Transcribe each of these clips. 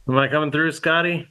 Am I coming through, Scotty?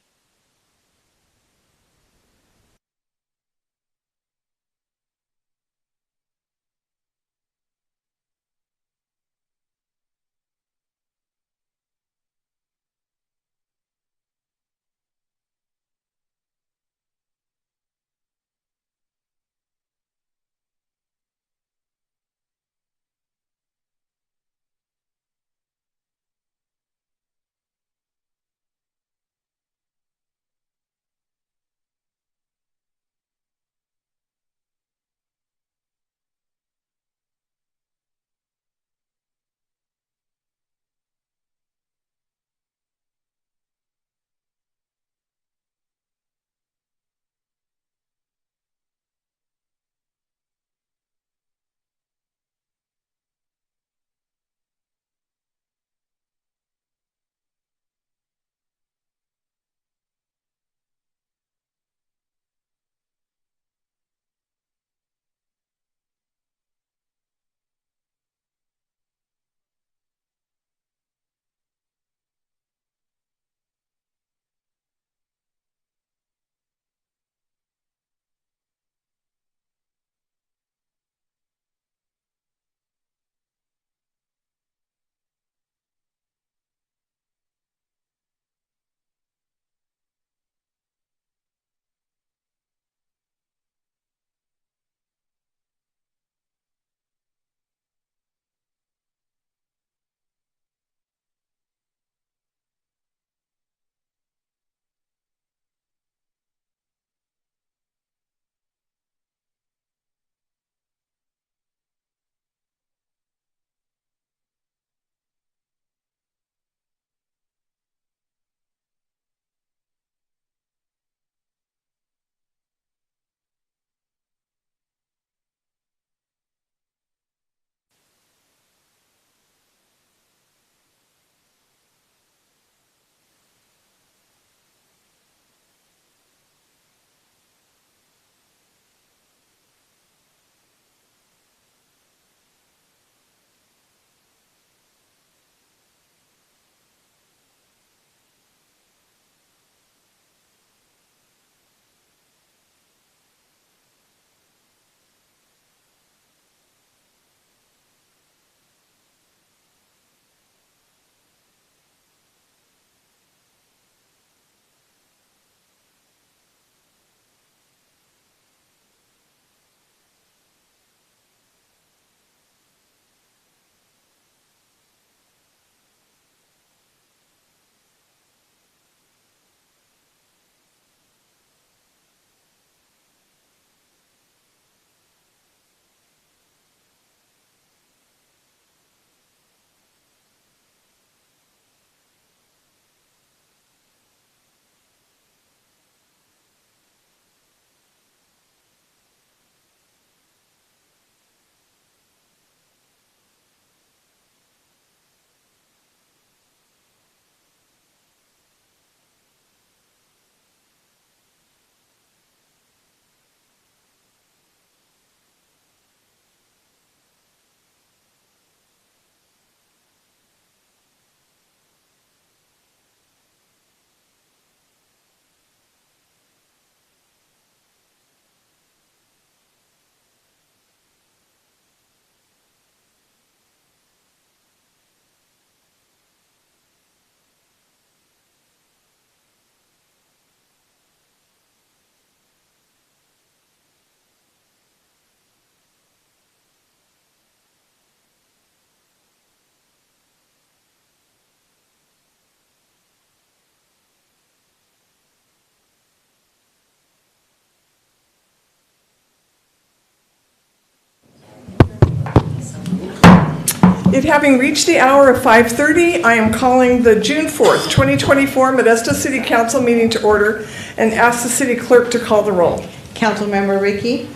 It having reached the hour of 5:30, I am calling the June 4th, 2024 Modesto City Council meeting to order and ask the city clerk to call the roll. Councilmember Ricky.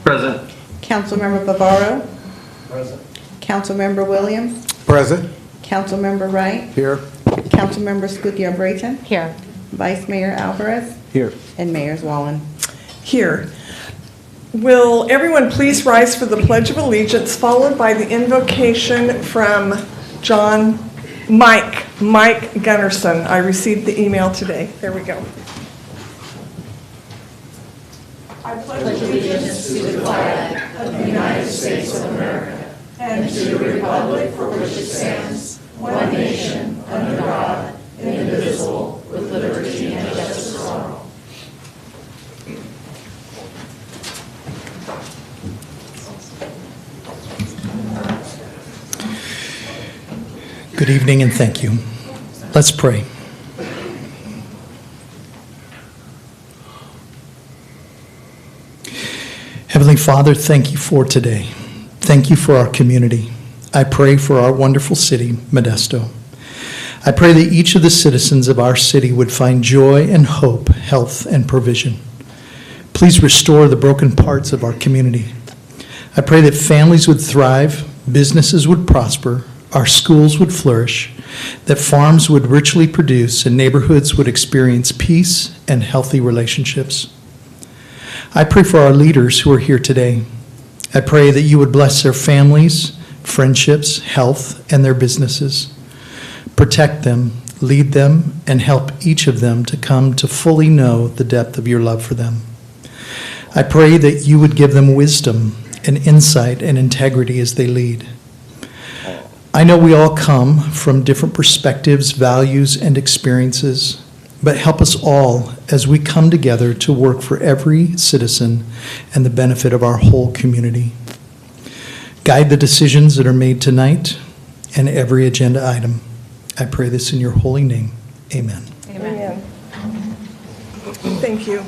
Present. Councilmember Bavaro. Present. Councilmember Williams. Present. Councilmember Wright. Here. Councilmember Scutia Brayton. Here. Vice Mayor Alvarez. Here. And Mayor Wallen. Here. Will everyone please rise for the Pledge of Allegiance, followed by the invocation from Mike Mike Gunnarsson. I received the email today. There we go. I pledge allegiance to the flag of the United States of America and to the republic for which it stands, one nation, under God, indivisible, with liberty and justice for all. Good evening and thank you. Let's pray. Heavenly Father, thank you for today. Thank you for our community. I pray for our wonderful city, Modesto. I pray that each of the citizens of our city would find joy and hope, health and provision. Please restore the broken parts of our community. I pray that families would thrive, businesses would prosper, our schools would flourish, that farms would richly produce, and neighborhoods would experience peace and healthy relationships. I pray for our leaders who are here today. I pray that you would bless their families, friendships, health, and their businesses. Protect them, lead them, and help each of them to come to fully know the depth of your love for them. I pray that you would give them wisdom and insight and integrity as they lead. I know we all come from different perspectives, values, and experiences, but help us all as we come together to work for every citizen and the benefit of our whole community. Guide the decisions that are made tonight and every agenda item. I pray this in your holy name. Amen. Amen. Thank you.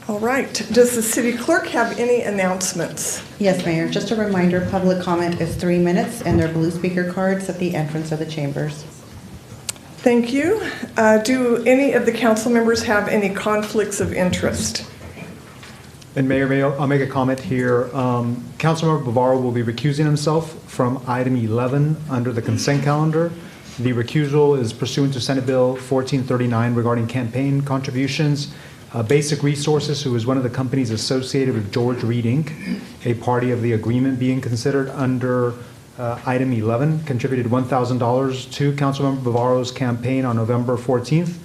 All right. Does the city clerk have any announcements? Yes, Mayor. Just a reminder, public comment is 3 minutes, and there are blue speaker cards at the entrance of the chambers. Thank you. Do any of the council members have any conflicts of interest? And Mayor, I'll make a comment here. Councilmember Bavaro will be recusing himself from item 11 under the consent calendar. The recusal is pursuant to Senate Bill 1439 regarding campaign contributions. Basic Resources, who is one of the companies associated with George Reed Inc., a party of the agreement being considered under item 11, contributed $1,000 to Councilmember Bavaro's campaign on November 14th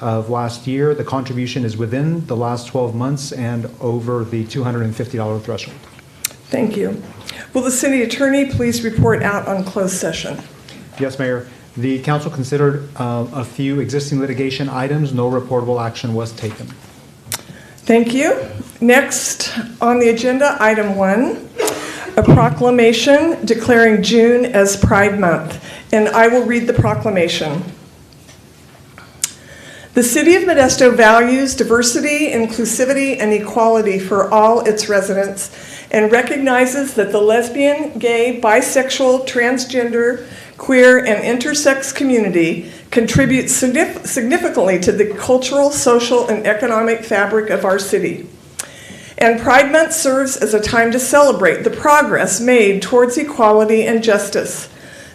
of last year. The contribution is within the last 12 months and over the $250 threshold. Thank you. Will the city attorney please report out on closed session? Yes, Mayor. The council considered a few existing litigation items. No reportable action was taken. Thank you. Next on the agenda, item 1, a proclamation declaring June as Pride Month. And I will read the proclamation. The City of Modesto values diversity, inclusivity, and equality for all its residents and recognizes that the lesbian, gay, bisexual, transgender, queer, and intersex community contributes significantly to the cultural, social, and economic fabric of our city. And Pride Month serves as a time to celebrate the progress made towards equality and justice,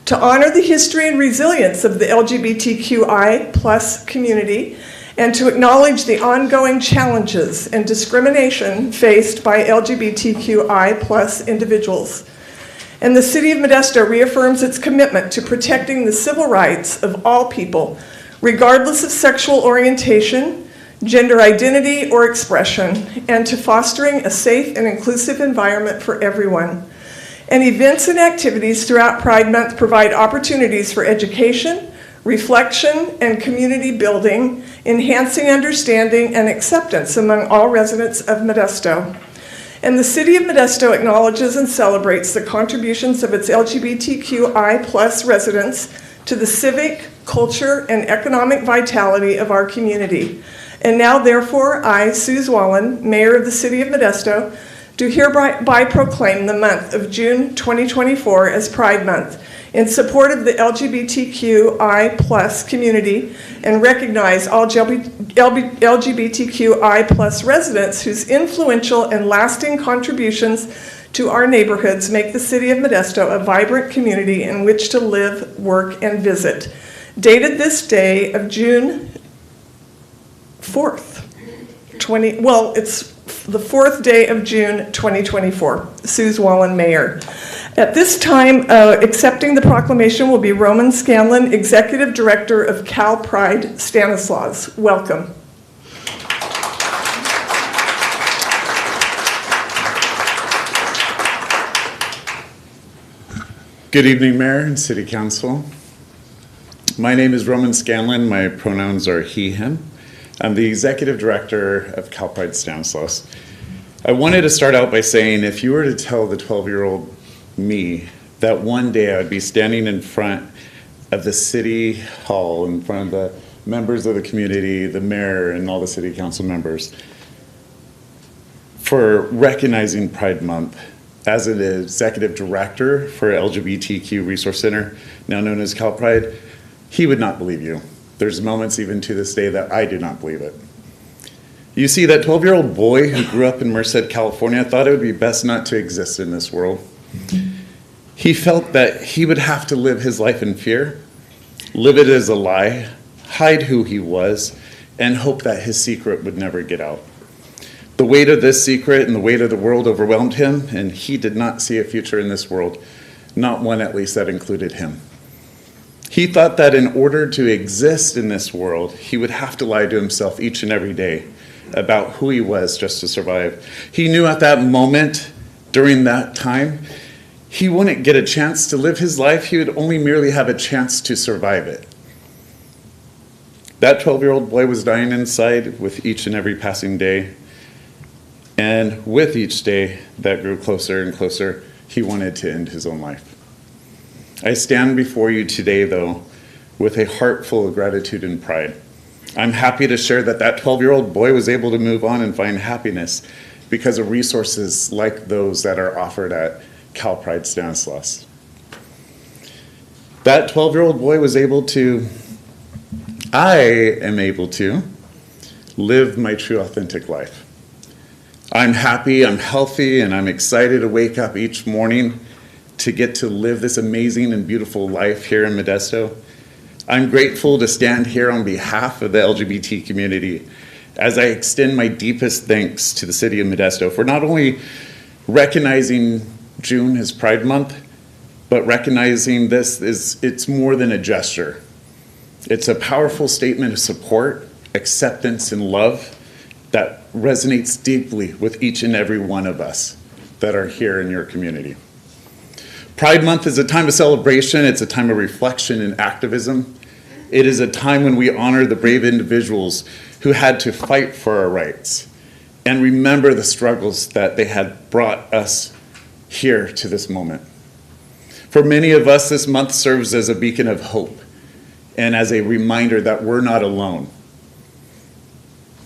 to honor the history and resilience of the LGBTQI+ community, and to acknowledge the ongoing challenges and discrimination faced by LGBTQI+ individuals. And the City of Modesto reaffirms its commitment to protecting the civil rights of all people, regardless of sexual orientation, gender identity, or expression, and to fostering a safe and inclusive environment for everyone. And events and activities throughout Pride Month provide opportunities for education, reflection, and community building, enhancing understanding and acceptance among all residents of Modesto. And the City of Modesto acknowledges and celebrates the contributions of its LGBTQI+ residents to the civic, culture, and economic vitality of our community. And now, therefore, I, Suze Wallen, Mayor of the City of Modesto, do hereby proclaim the month of June 2024 as Pride Month in support of the LGBTQI+ community and recognize all LGBTQI+ residents whose influential and lasting contributions to our neighborhoods make the City of Modesto a vibrant community in which to live, work, and visit. Dated this day of June it's the 4th day of June 2024. Suze Wallen, Mayor. At this time, accepting the proclamation will be Roman Scanlon, Executive Director of Cal Pride Stanislaus. Welcome. Good evening, Mayor and City Council. My name is Roman Scanlon. My pronouns are he, him. I'm the Executive Director of Cal Pride Stanislaus. I wanted to start out by saying, if you were to tell the 12-year-old me that one day I would be standing in front of the City Hall, in front of the members of the community, the mayor, and all the City Council members, for recognizing Pride Month as an Executive Director for LGBTQ Resource Center, now known as Cal Pride, he would not believe you. There's moments even to this day that I do not believe it. You see, that 12-year-old boy who grew up in Merced, California, thought it would be best not to exist in this world. He felt that he would have to live his life in fear, live it as a lie, hide who he was, and hope that his secret would never get out. The weight of this secret and the weight of the world overwhelmed him, and he did not see a future in this world, not one at least that included him. He thought that in order to exist in this world, he would have to lie to himself each and every day about who he was just to survive. He knew at that moment, during that time, he wouldn't get a chance to live his life. He would only merely have a chance to survive it. That 12-year-old boy was dying inside with each and every passing day. And with each day that grew closer and closer, he wanted to end his own life. I stand before you today, though, with a heart full of gratitude and pride. I'm happy to share that that 12-year-old boy was able to move on and find happiness because of resources like those that are offered at Cal Pride Stanislaus. That 12-year-old boy was able to, I am able to, live my true authentic life. I'm happy, I'm healthy, and I'm excited to wake up each morning to get to live this amazing and beautiful life here in Modesto. I'm grateful to stand here on behalf of the LGBT community as I extend my deepest thanks to the City of Modesto for not only recognizing June as Pride Month, but recognizing it's more than a gesture. It's a powerful statement of support, acceptance, and love that resonates deeply with each and every one of us that are here in your community. Pride Month is a time of celebration. It's a time of reflection and activism. It is a time when we honor the brave individuals who had to fight for our rights and remember the struggles that they had brought us here to this moment. For many of us, this month serves as a beacon of hope and as a reminder that we're not alone,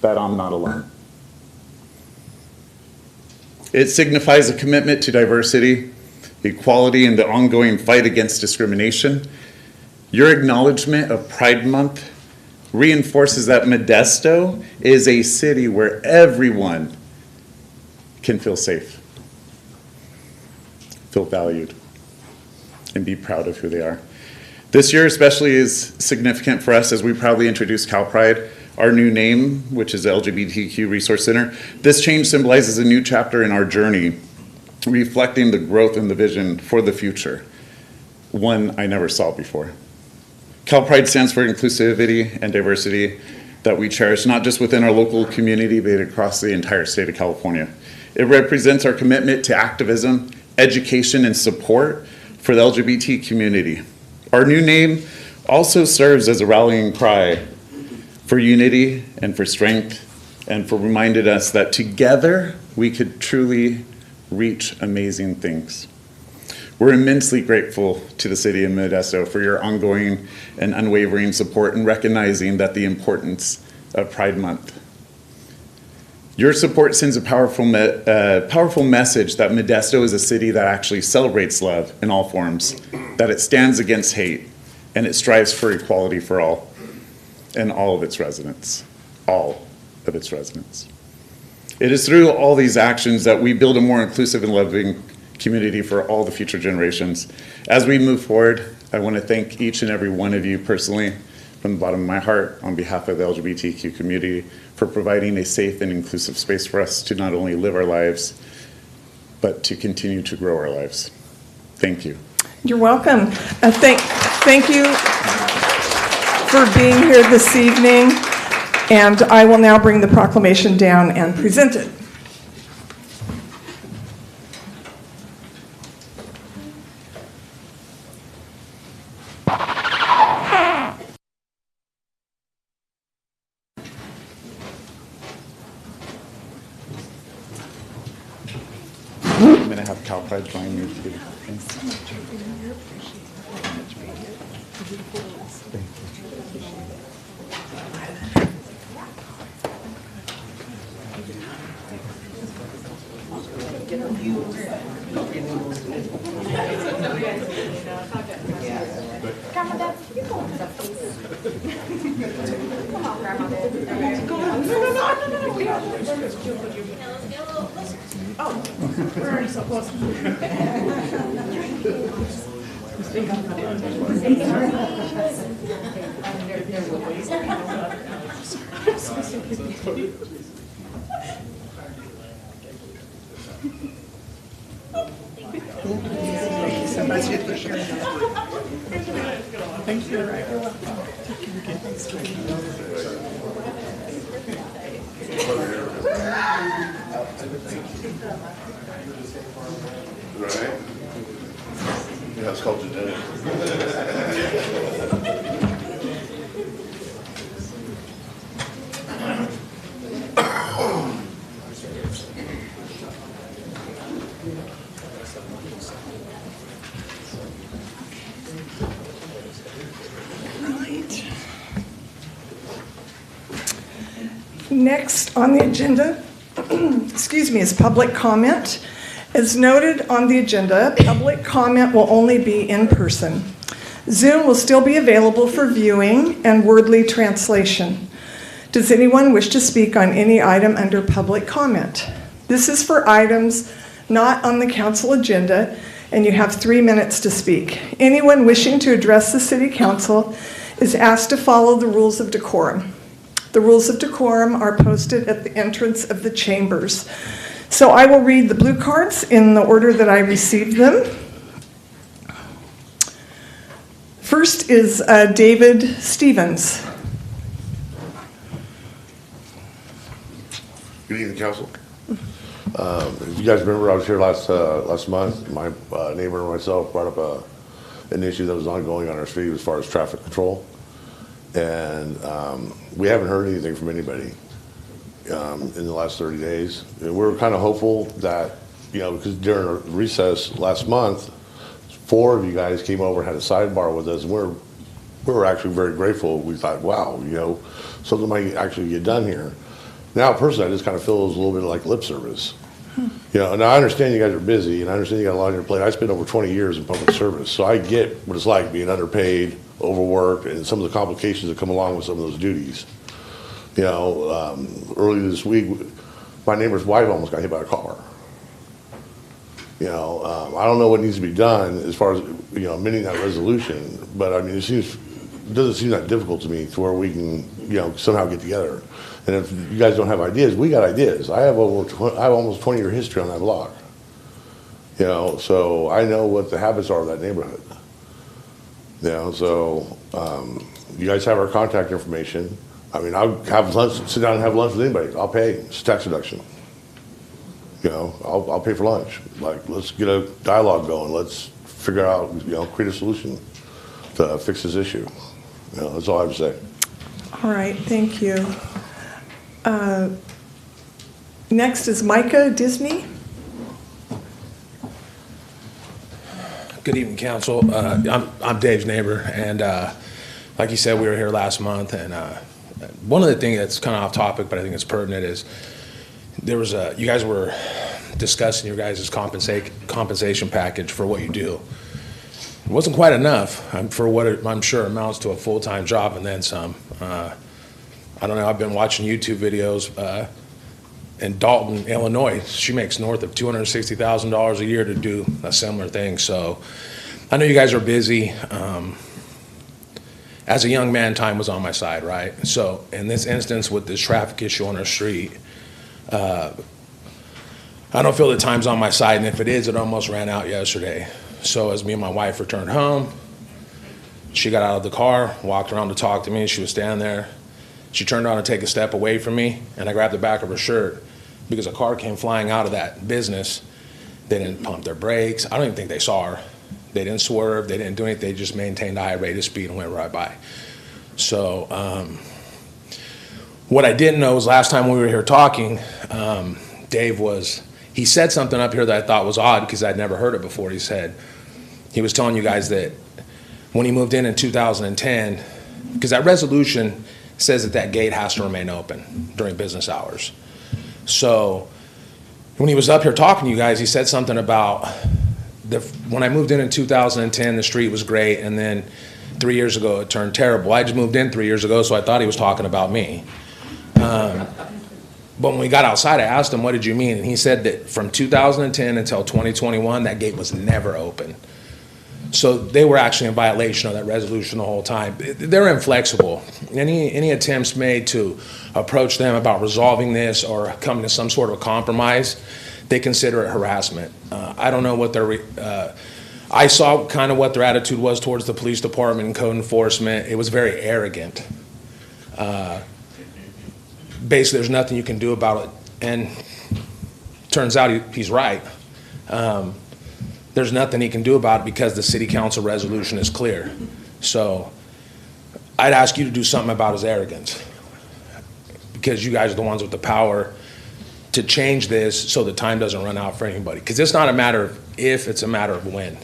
that I'm not alone. It signifies a commitment to diversity, equality, and the ongoing fight against discrimination. Your acknowledgement of Pride Month reinforces that Modesto is a city where everyone can feel safe, feel valued, and be proud of who they are. This year especially is significant for us as we proudly introduce Cal Pride, our new name, which is LGBTQ Resource Center. This change symbolizes a new chapter in our journey, reflecting the growth and the vision for the future, one I never saw before. Cal Pride stands for inclusivity and diversity that we cherish, not just within our local community, but across the entire state of California. It represents our commitment to activism, education, and support for the LGBT community. Our new name also serves as a rallying cry for unity and for strength, and for reminding us that together we could truly reach amazing things. We're immensely grateful to the City of Modesto for your ongoing and unwavering support in recognizing that the importance of Pride Month. Your support sends a powerful message that Modesto is a city that actually celebrates love in all forms, that it stands against hate, and it strives for equality for all and all of its residents, all of its residents. It is through all these actions that we build a more inclusive and loving community for all the future generations. As we move forward, I want to thank each and every one of you personally from the bottom of my heart on behalf of the LGBTQ community for providing a safe and inclusive space for us to not only live our lives, but to continue to grow our lives. Thank you. You're welcome. Thank you for being here this evening, and I will now bring the proclamation down and present it. I'm going to have Cal Pride join me to do the Right? Yeah, it's called today. Next on the agenda, excuse me, is public comment. As noted on the agenda, public comment will only be in person. Zoom will still be available for viewing and wordly translation. Does anyone wish to speak on any item under public comment? This is for items not on the council agenda, and you have 3 minutes to speak. Anyone wishing to address the City Council is asked to follow the rules of decorum. The rules of decorum are posted at the entrance of the chambers. So I will read the blue cards in the order that I received them. First is David Stevens. Good evening, council. If you guys remember, I was here last month. My neighbor and myself brought up an issue that was ongoing on our street as far as traffic control. And we haven't heard anything from anybody in the last 30 days. And we're kind of hopeful that, because during a recess last month, 4 of you guys came over and had a sidebar with us. And we were actually very grateful. We thought, wow, something might actually get done here. Now, personally, I just kind of feel it was a little bit like lip service. And I understand you guys are busy, and I understand you got a lot on your plate. I spent over 20 years in public service, so I get what it's like being underpaid, overworked, and some of the complications that come along with some of those duties. Earlier this week, my neighbor's wife almost got hit by a car. I don't know what needs to be done as far as, amending that resolution, but I mean, it doesn't seem that difficult to me to where we can, somehow get together. And if you guys don't have ideas, we got ideas. I have almost 20-year history on that block. So I know what the habits are of that neighborhood. So you guys have our contact information. I mean, I'll have lunch, sit down and have lunch with anybody. I'll pay. It's a tax reduction. I'll pay for lunch. Like, let's get a dialogue going. Let's figure out, create a solution to fix this issue. That's all I have to say. All right, thank you. Next is Micah Disney. Good evening, council. I'm Dave's neighbor, and like you said, we were here last month, and one of the things that's kind of off topic, but I think it's pertinent, is there was you guys were discussing your guys' compensation package for what you do. It wasn't quite enough for what I'm sure amounts to a full-time job and then some. I don't know, I've been watching YouTube videos in Dalton, Illinois. She makes north of $260,000 a year to do a similar thing. So I know you guys are busy. And as a young man, time was on my side, right? So in this instance with this traffic issue on our street, I don't feel that time's on my side, and if it is, it almost ran out yesterday. So as me and my wife returned home, she got out of the car, walked around to talk to me. She was standing there. She turned around to take a step away from me, and I grabbed the back of her shirt because a car came flying out of that business. They didn't pump their brakes. I don't even think they saw her. They didn't swerve. They didn't do anything. They just maintained a high rate of speed and went right by. So what I didn't know was last time we were here talking, Dave he said something up here that I thought was odd because I'd never heard it before. He was telling you guys that when he moved in 2010, because that resolution says that gate has to remain open during business hours. So when he was up here talking to you guys, he said something about when I moved in 2010, the street was great, and then 3 years ago it turned terrible. I just moved in 3 years ago, so I thought he was talking about me. But when we got outside, I asked him, what did you mean? And he said that from 2010 until 2021, that gate was never open. So they were actually in violation of that resolution the whole time. They're inflexible. Any attempts made to approach them about resolving this or coming to some sort of a compromise, they consider it harassment. I don't know what I saw kind of what their attitude was towards the police department and code enforcement. It was very arrogant. Basically, there's nothing you can do about it. And turns out he's right. There's nothing he can do about it because the city council resolution is clear. So I'd ask you to do something about his arrogance, because you guys are the ones with the power to change this so the time doesn't run out for anybody. Because it's not a matter of if, it's a matter of when.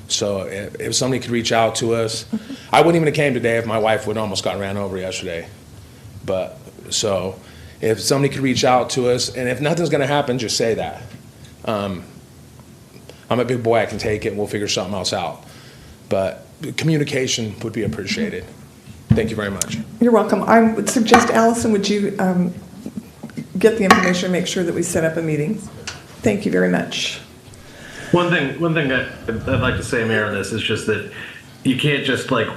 So if somebody could reach out to us, I wouldn't even have came today if my wife would almost got ran over yesterday. But so if somebody could reach out to us, and if nothing's gonna happen, just say that. I'm a big boy, I can take it, and we'll figure something else out. But communication would be appreciated. Thank you very much. You're welcome. I would suggest, Allison, would you get the information and make sure that we set up a meeting? Thank you very much. One thing that I'd like to say, Mayor, on this is just that you can't just like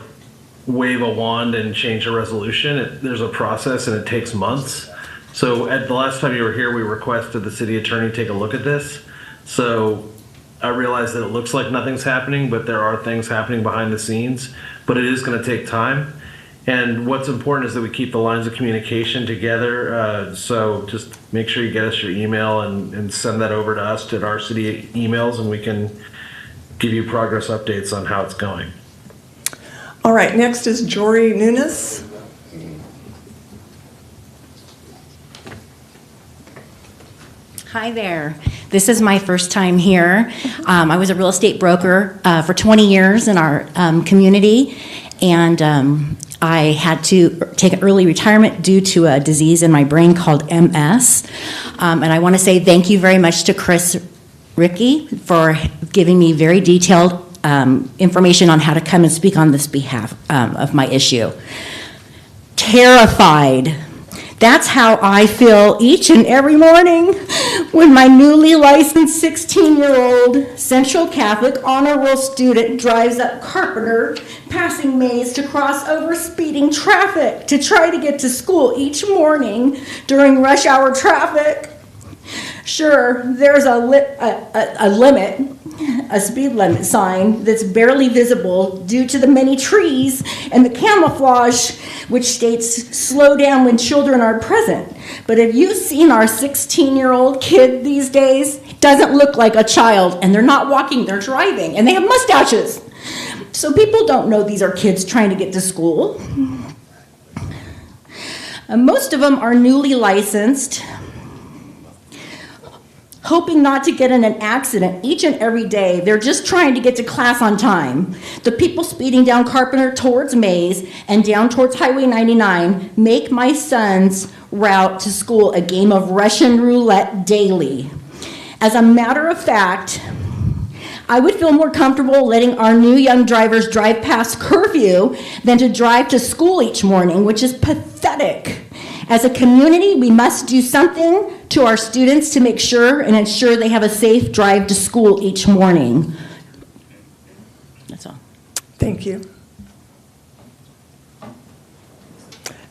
wave a wand and change a resolution. There's a process and it takes months. So at the last time you were here, we requested the city attorney take a look at this. So I realize that it looks like nothing's happening, but there are things happening behind the scenes, but it is going to take time. And what's important is that we keep the lines of communication together. So just make sure you get us your email and send that over to us at our city emails, and we can give you progress updates on how it's going. All right, next is Jory Nunes. Hi there. This is my first time here. I was a real estate broker for 20 years in our community, and I had to take an early retirement due to a disease in my brain called MS. And I want to say thank you very much to Chris Ricky for giving me very detailed information on how to come and speak on this behalf of my issue. Terrified. That's how I feel each and every morning when my newly licensed 16-year-old Central Catholic honor roll student drives up Carpenter, passing Mays to cross over speeding traffic to try to get to school each morning during rush hour traffic. Sure, there's a speed limit sign that's barely visible due to the many trees and the camouflage, which states slow down when children are present. But have you seen our 16-year-old kid these days? Doesn't look like a child, and they're not walking, they're driving, and they have mustaches. So people don't know these are kids trying to get to school. Most of them are newly licensed, hoping not to get in an accident each and every day. They're just trying to get to class on time. The people speeding down Carpenter towards Mays and down towards Highway 99 make my son's route to school a game of Russian roulette daily. As a matter of fact, I would feel more comfortable letting our new young drivers drive past curfew than to drive to school each morning, which is pathetic. As a community, we must do something to our students to make sure and ensure they have a safe drive to school each morning. That's all. Thank you.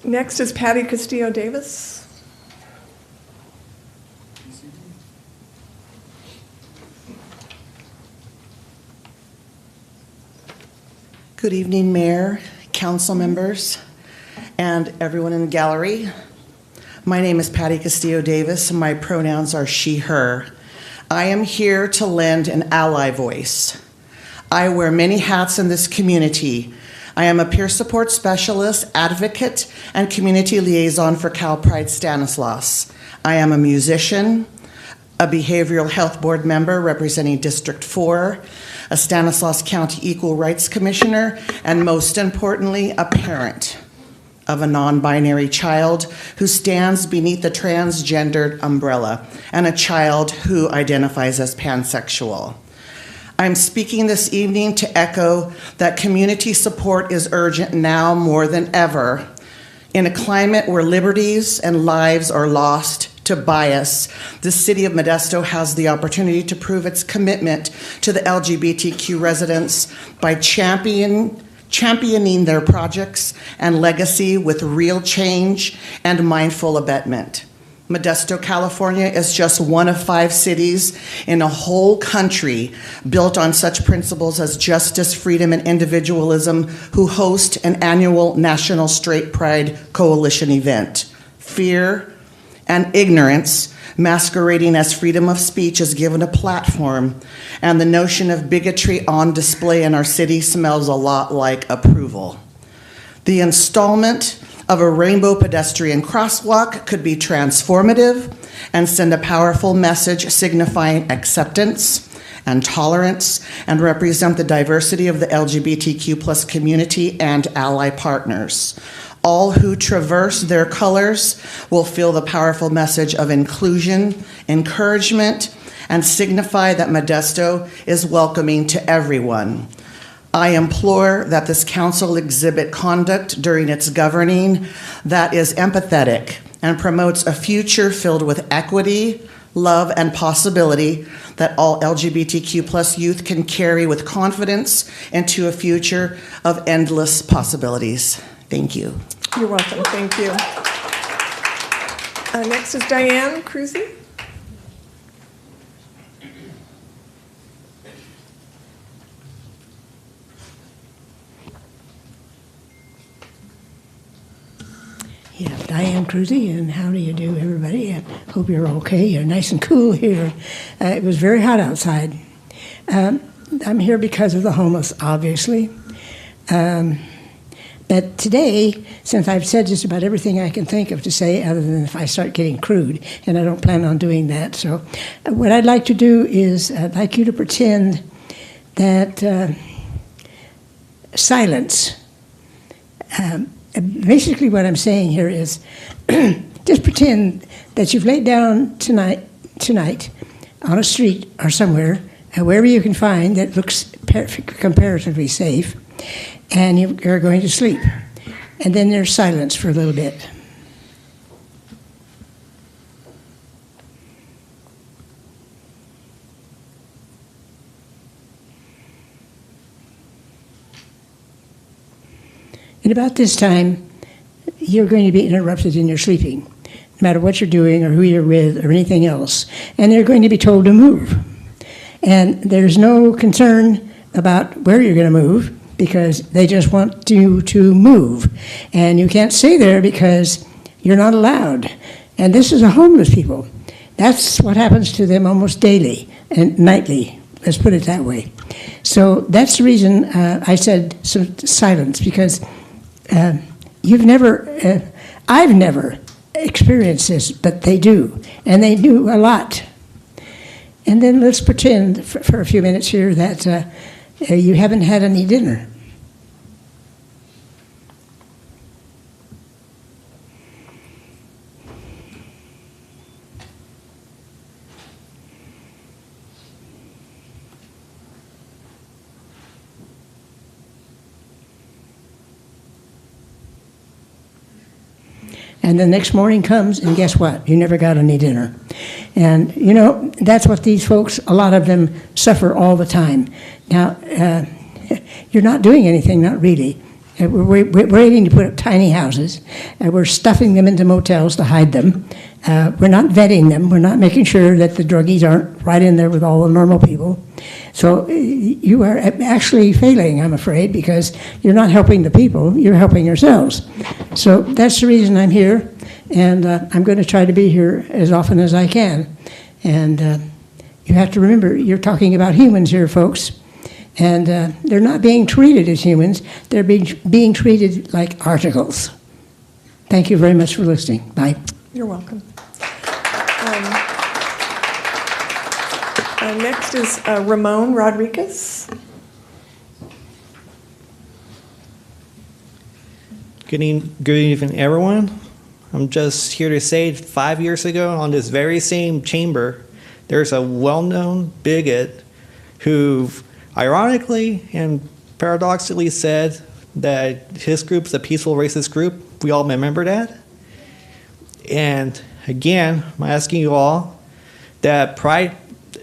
Next is Patty Castillo Davis. Good evening, Mayor, council members, and everyone in the gallery. My name is Patty Castillo Davis, and my pronouns are she, her. I am here to lend an ally voice. I wear many hats in this community. I am a peer support specialist, advocate, and community liaison for Cal Pride Stanislaus. I am a musician, a behavioral health board member representing District 4, a Stanislaus County Equal Rights Commissioner, and most importantly, a parent of a non-binary child who stands beneath the transgendered umbrella, and a child who identifies as pansexual. I'm speaking this evening to echo that community support is urgent now more than ever. In a climate where liberties and lives are lost to bias, the City of Modesto has the opportunity to prove its commitment to the LGBTQ residents by championing their projects and legacy with real change and mindful abetment. Modesto, California is just one of 5 cities in a whole country built on such principles as justice, freedom, and individualism who host an annual National Straight Pride Coalition event. Fear and ignorance masquerading as freedom of speech is given a platform, and the notion of bigotry on display in our city smells a lot like approval. The installment of a rainbow pedestrian crosswalk could be transformative and send a powerful message signifying acceptance and tolerance and represent the diversity of the LGBTQ+ community and ally partners. All who traverse their colors will feel the powerful message of inclusion, encouragement, and signify that Modesto is welcoming to everyone. I implore that this council exhibit conduct during its governing that is empathetic and promotes a future filled with equity, love, and possibility that all LGBTQ+ youth can carry with confidence into a future of endless possibilities. Thank you. You're welcome. Thank you. Next is Diane Cruzy. Yeah, Diane Cruzy, and how do you do, everybody? I hope you're okay. You're nice and cool here. It was very hot outside. I'm here because of the homeless, obviously. But today, since I've said just about everything I can think of to say, other than if I start getting crude, and I don't plan on doing that. So what I'd like to do is I'd like you to pretend that silence. Basically what I'm saying here is just pretend that you've laid down tonight on a street or somewhere, wherever you can find that looks comparatively safe, and you're going to sleep. And then there's silence for a little bit. And about this time, you're going to be interrupted in your sleeping, no matter what you're doing or who you're with or anything else. And they're going to be told to move. And there's no concern about where you're going to move, because they just want you to move. And you can't stay there because you're not allowed. And this is a homeless people. That's what happens to them almost daily and nightly. Let's put it that way. So that's the reason I said some silence, because I've never experienced this, but they do, and they do a lot. And then let's pretend for a few minutes here that you haven't had any dinner. And the next morning comes, and guess what? You never got any dinner. And, you know, that's what these folks, a lot of them, suffer all the time. Now, you're not doing anything, not really. And we're waiting to put up tiny houses, and we're stuffing them into motels to hide them. We're not vetting them. We're not making sure that the druggies aren't right in there with all the normal people. So you are actually failing, I'm afraid, because you're not helping the people. You're helping yourselves. So that's the reason I'm here, and I'm going to try to be here as often as I can. And you have to remember, you're talking about humans here, folks. And they're not being treated as humans. They're being treated like articles. Thank you very much for listening. Bye. You're welcome. Next is Ramon Rodriguez. Good evening, everyone. I'm just here to say 5 years ago on this very same chamber, there's a well-known bigot who ironically and paradoxically said that his group's a peaceful racist group. We all remember that. And again, I'm asking you all that Pride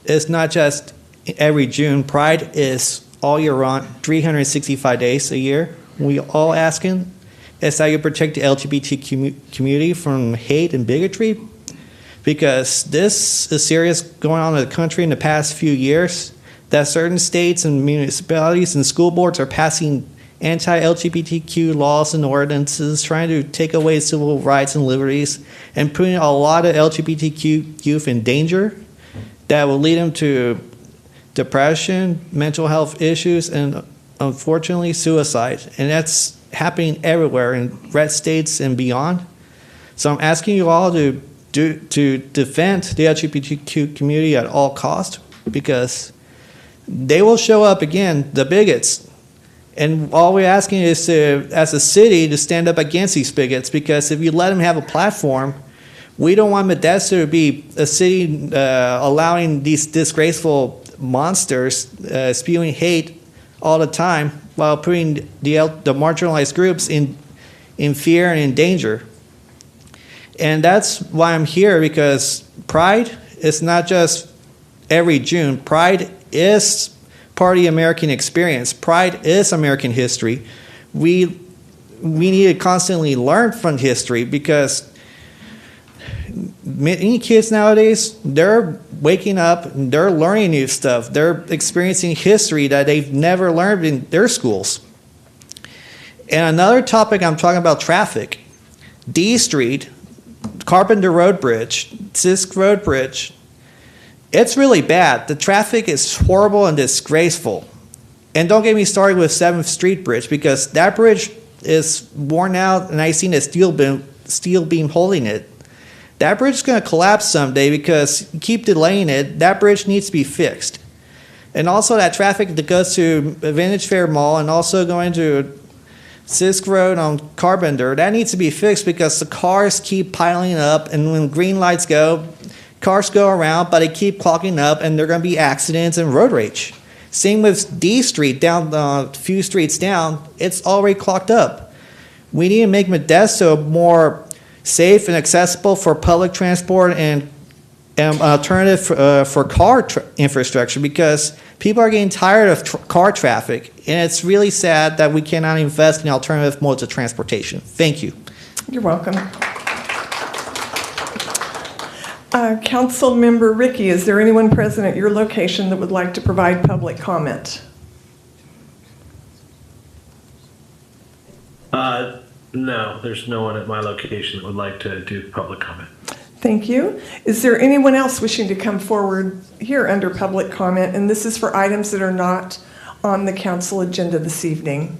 is not just every June. Pride is all year round, 365 days a year. We all asking is that you protect the LGBT community from hate and bigotry, because this is serious going on in the country in the past few years, that certain states and municipalities and school boards are passing anti-LGBTQ laws and ordinances, trying to take away civil rights and liberties, and putting a lot of LGBTQ youth in danger that will lead them to depression, mental health issues, and unfortunately suicide. And that's happening everywhere in red states and beyond. So I'm asking you all to defend the LGBTQ community at all costs, because they will show up again, the bigots. And all we're asking is to, as a city, to stand up against these bigots, because if you let them have a platform, we don't want Modesto to be a city allowing these disgraceful monsters spewing hate all the time while putting the marginalized groups in fear and in danger. And that's why I'm here, because Pride is not just every June. Pride is part of the American experience. Pride is American history. We need to constantly learn from history, because many kids nowadays, they're waking up and they're learning new stuff. They're experiencing history that they've never learned in their schools. And another topic, I'm talking about traffic. D Street, Carpenter Road Bridge, Sisk Road Bridge, it's really bad. The traffic is horrible and disgraceful. And don't get me started with 7th Street Bridge, because that bridge is worn out and I've seen a steel beam holding it. That bridge is going to collapse someday because you keep delaying it. That bridge needs to be fixed. And also that traffic that goes to Vintage Fair Mall and also going to Sisk Road on Carpenter, that needs to be fixed, because the cars keep piling up, and when green lights go, cars go around, but they keep clogging up, and there are going to be accidents and road rage. Same with D Street, down a few streets down, it's already clogged up. We need to make Modesto more safe and accessible for public transport and an alternative for car infrastructure, because people are getting tired of car traffic, and it's really sad that we cannot invest in alternative modes of transportation. Thank you. You're welcome. Council Member Ricky, is there anyone present at your location that would like to provide public comment? No, there's no one at my location that would like to do public comment. Thank you. Is there anyone else wishing to come forward here under public comment? And this is for items that are not on the council agenda this evening.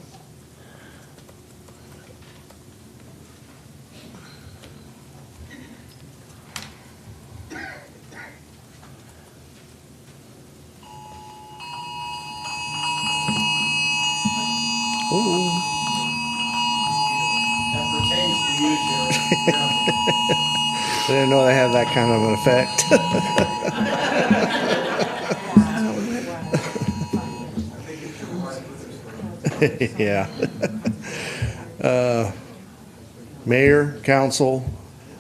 I didn't know they had that kind of an effect. Yeah. Mayor, council,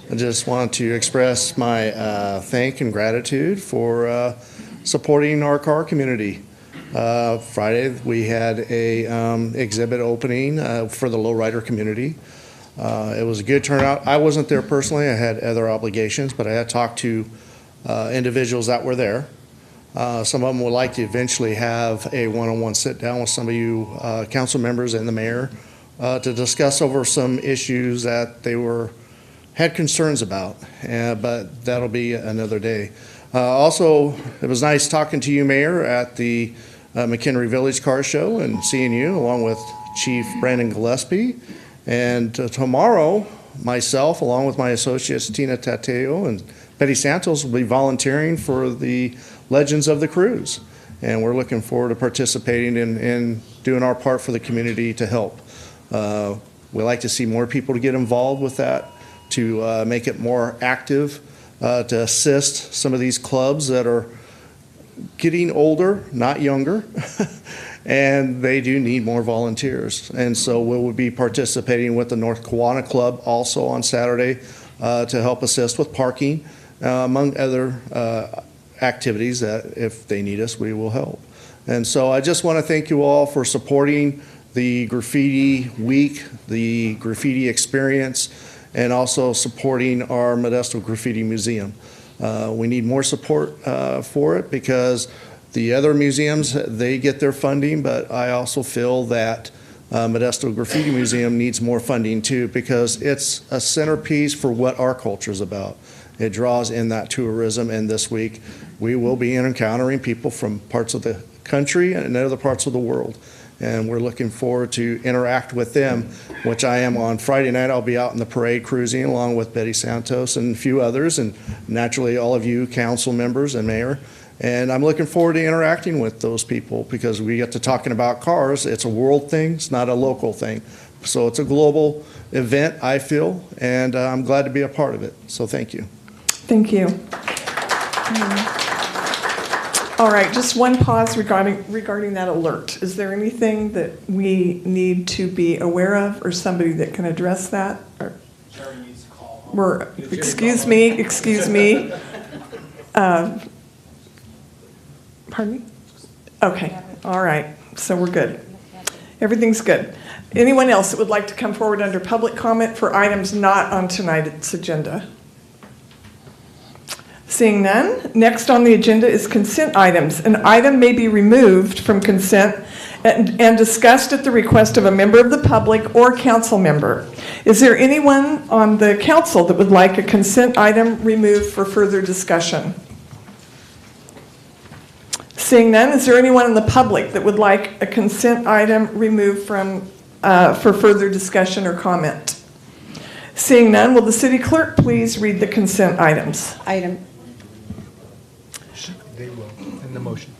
I just want to express my thanks and gratitude for supporting our car community. Friday, we had a exhibit opening for the lowrider community. It was a good turnout. I wasn't there personally. I had other obligations, but I had talked to individuals that were there. Some of them would like to eventually have a one-on-one sit-down with some of you council members and the mayor to discuss over some issues that they had concerns about, but that'll be another day. Also, it was nice talking to you, Mayor, at the McHenry Village Car Show and seeing you along with Chief Brandon Gillespie. And tomorrow, myself, along with my associates Tina Tateo and Betty Santos, will be volunteering for the Legends of the Cruise. And we're looking forward to participating in doing our part for the community to help. We like to see more people to get involved with that, to make it more active, to assist some of these clubs that are getting older, not younger, and they do need more volunteers. And so we will be participating with the North Kiwanis Club also on Saturday to help assist with parking, among other activities that if they need us, we will help. And so I just want to thank you all for supporting the Graffiti Week, the graffiti experience, and also supporting our Modesto Graffiti Museum. We need more support for it because the other museums, they get their funding, but I also feel that Modesto Graffiti Museum needs more funding too because it's a centerpiece for what our culture is about. It draws in that tourism, and this week we will be encountering people from parts of the country and other parts of the world. And we're looking forward to interact with them, which I am on Friday night. I'll be out in the parade cruising along with Betty Santos and a few others, and naturally all of you council members and mayor. And I'm looking forward to interacting with those people because we get to talking about cars. It's a world thing, it's not a local thing. So it's a global event, I feel, and I'm glad to be a part of it. So thank you. Thank you. All right, just one pause regarding that alert. Is there anything that we need to be aware of or somebody that can address that? Sherry needs to call. Excuse me. Pardon me? Okay, all right, so we're good. Everything's good. Anyone else that would like to come forward under public comment for items not on tonight's agenda? Seeing none, next on the agenda is consent items. An item may be removed from consent and discussed at the request of a member of the public or council member. Is there anyone on the council that would like a consent item removed for further discussion? Seeing none, is there anyone in the public that would like a consent item removed from for further discussion or comment? Seeing none, will the city clerk please read the consent items? They will, in the motion.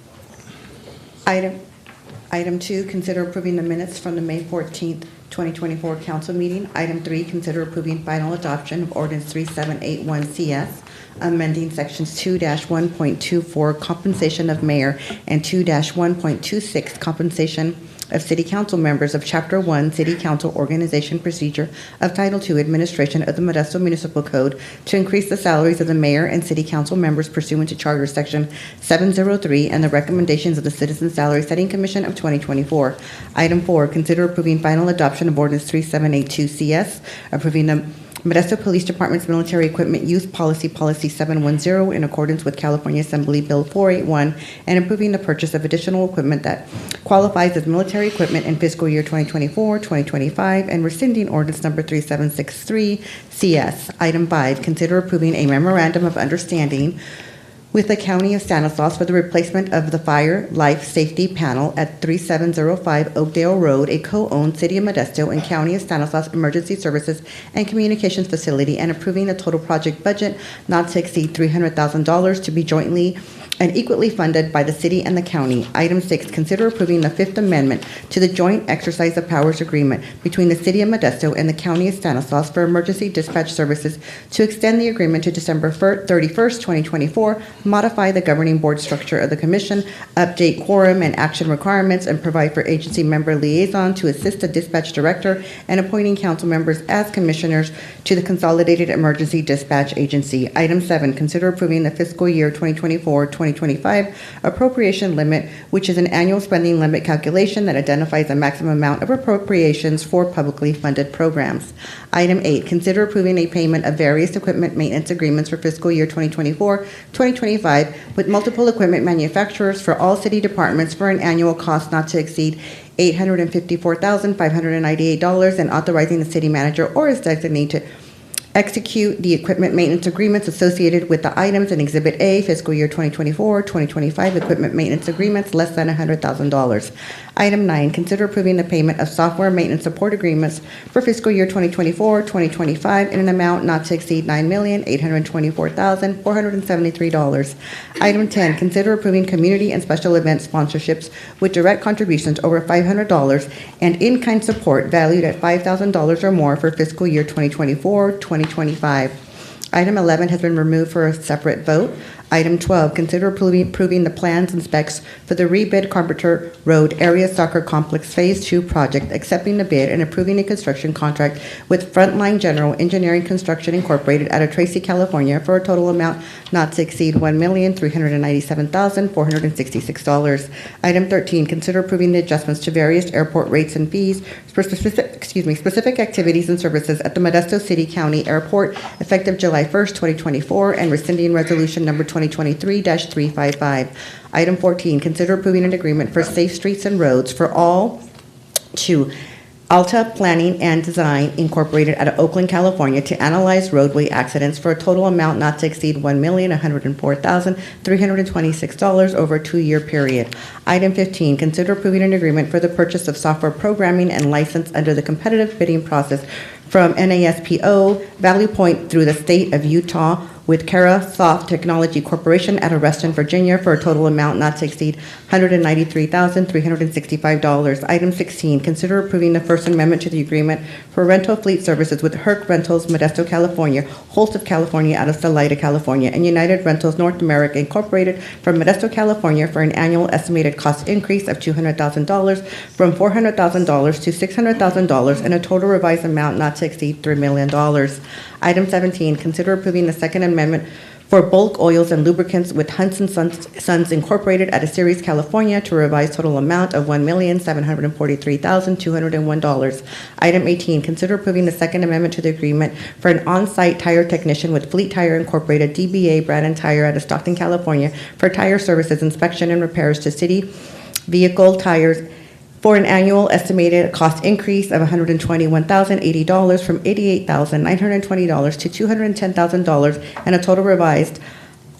Item 2, consider approving the minutes from the May 14th, 2024 council meeting. Item 3, consider approving final adoption of ordinance 3781 CS, amending sections 2-1.24 compensation of mayor and 2-1.26 compensation of city council members of Chapter 1 City Council Organization Procedure of Title II Administration of the Modesto Municipal Code to increase the salaries of the mayor and city council members pursuant to Charter Section 703 and the recommendations of the Citizen Salary Setting Commission of 2024. Item 4, consider approving final adoption of Ordinance 3782 CS, approving the Modesto Police Department's Military Equipment Use Policy, Policy 710, in accordance with California Assembly Bill 481, and approving the purchase of additional equipment that qualifies as military equipment in fiscal year 2024-2025, and rescinding ordinance number 3763 CS. Item 5, consider approving a memorandum of understanding with the County of Stanislaus for the replacement of the fire life safety panel at 3705 Oakdale Road, a co-owned City of Modesto and County of Stanislaus Emergency Services and Communications Facility, and approving a total project budget not to exceed $300,000 to be jointly and equally funded by the city and the county. Item 6, consider approving the Fifth Amendment to the Joint Exercise of Powers Agreement between the City of Modesto and the County of Stanislaus for emergency dispatch services to extend the agreement to December 31st, 2024. modify the governing board structure of the commission, update quorum and action requirements, and provide for agency member liaison to assist the dispatch director and appointing council members as commissioners to the Consolidated Emergency Dispatch Agency. Item 7, consider approving the fiscal year 2024-2025 appropriation limit, which is an annual spending limit calculation that identifies the maximum amount of appropriations for publicly funded programs. Item 8, consider approving a payment of various equipment maintenance agreements for fiscal year 2024-2025 with multiple equipment manufacturers for all city departments for an annual cost not to exceed $854,598 and authorizing the city manager or his designee to execute the equipment maintenance agreements associated with the items in Exhibit A, fiscal year 2024-2025 equipment maintenance agreements less than $100,000. Item 9, consider approving the payment of software maintenance support agreements for fiscal year 2024-2025 in an amount not to exceed $9,824,473. Item 10, consider approving community and special event sponsorships with direct contributions over $500 and in-kind support valued at $5,000 or more for fiscal year 2024-2025. Item 11 has been removed for a separate vote. Item 12, consider approving the plans and specs for the rebid Carpenter Road Area Soccer Complex Phase 2 project, accepting the bid and approving a construction contract with Frontline General Engineering Construction Incorporated out of Tracy, California for a total amount not to exceed $1,397,466. Item 13, consider approving the adjustments to various airport rates and fees for specific activities and services at the Modesto City County Airport effective July 1st, 2024, and rescinding resolution number 2023-355. Item 14, consider approving an agreement for safe streets and roads for all to Alta Planning and Design Incorporated out of Oakland, California to analyze roadway accidents for a total amount not to exceed $1,104,326 over a 2-year period. Item 15, consider approving an agreement for the purchase of software programming and license under the competitive bidding process from NASPO, Valley Point through the state of Utah with Cara Soft Technology Corporation out of Reston, Virginia for a total amount not to exceed $193,365. Item 16, consider approving the First Amendment to the agreement for rental fleet services with Herc Rentals, Modesto, California, Holst of California out of Salida, California, and United Rentals North America Incorporated from Modesto, California for an annual estimated cost increase of $200,000 from $400,000 to $600,000 and a total revised amount not to exceed $3 million. Item 17, consider approving the Second Amendment for bulk oils and lubricants with Hunts & Sons Incorporated out of Ceres, California to revise total amount of $1,743,201. Item 18, consider approving the Second Amendment to the agreement for an on-site tire technician with Fleet Tire Incorporated, DBA Brand & Tire out of Stockton, California for tire services, inspection, and repairs to city vehicle tires for an annual estimated cost increase of $121,080 from $88,920 to $210,000 and a total revised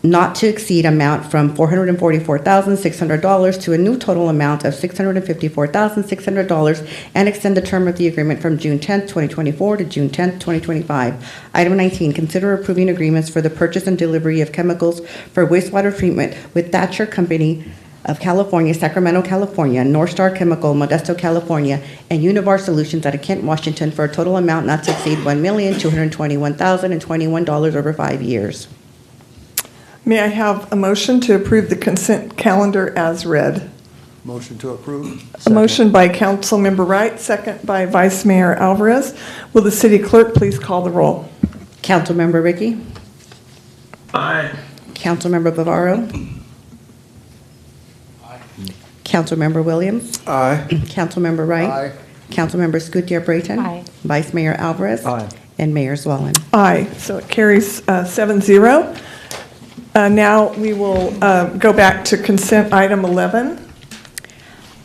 not to exceed amount from $444,600 to a new total amount of $654,600 and extend the term of the agreement from June 10th, 2024 to June 10th, 2025. Item 19, consider approving agreements for the purchase and delivery of chemicals for wastewater treatment with Thatcher Company of California, Sacramento, California, North Star Chemical, Modesto, California, and Univar Solutions out of Kent, Washington for a total amount not to exceed $1,221,021 over 5 years. May I have a motion to approve the consent calendar as read? Motion to approve. A motion by Councilmember Wright, second by Vice Mayor Alvarez. Will the city clerk please call the roll? Councilmember Ricky? Aye. Councilmember Bavaro? Councilmember Williams? Aye. Councilmember Wright? Aye. Councilmember Scutier Brayton? Aye. Vice Mayor Alvarez? Aye. And Mayor Zwollen. Aye, so it carries 7-0. Now we will go back to consent item 11.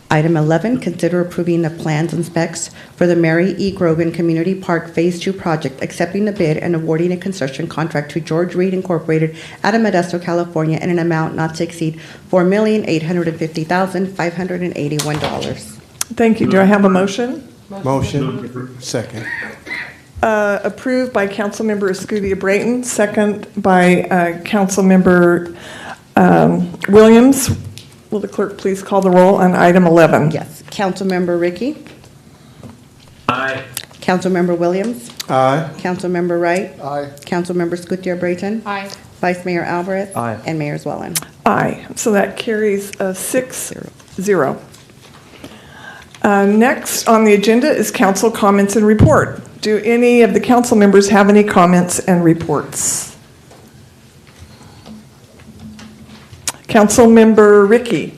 Item 11, consider approving the plans and specs for the Mary E. Grogan Community Park Phase 2 project, accepting the bid and awarding a construction contract to George Reed Incorporated out of Modesto, California in an amount not to exceed $4,850,581. Thank you. Do I have a motion? Motion. Second. Approved by Councilmember Escudia Brayton, second by Councilmember Williams. Will the clerk please call the roll on item 11? Yes. Councilmember Ricky? Aye. Councilmember Williams? Aye. Councilmember Wright? Aye. Councilmember Scutier Brayton? Aye. Vice Mayor Alvarez. Aye. And Mayor Zwellen. Aye. So that carries 6-0. Next on the agenda is council comments and report. Do any of the council members have any comments and reports? Councilmember Ricky.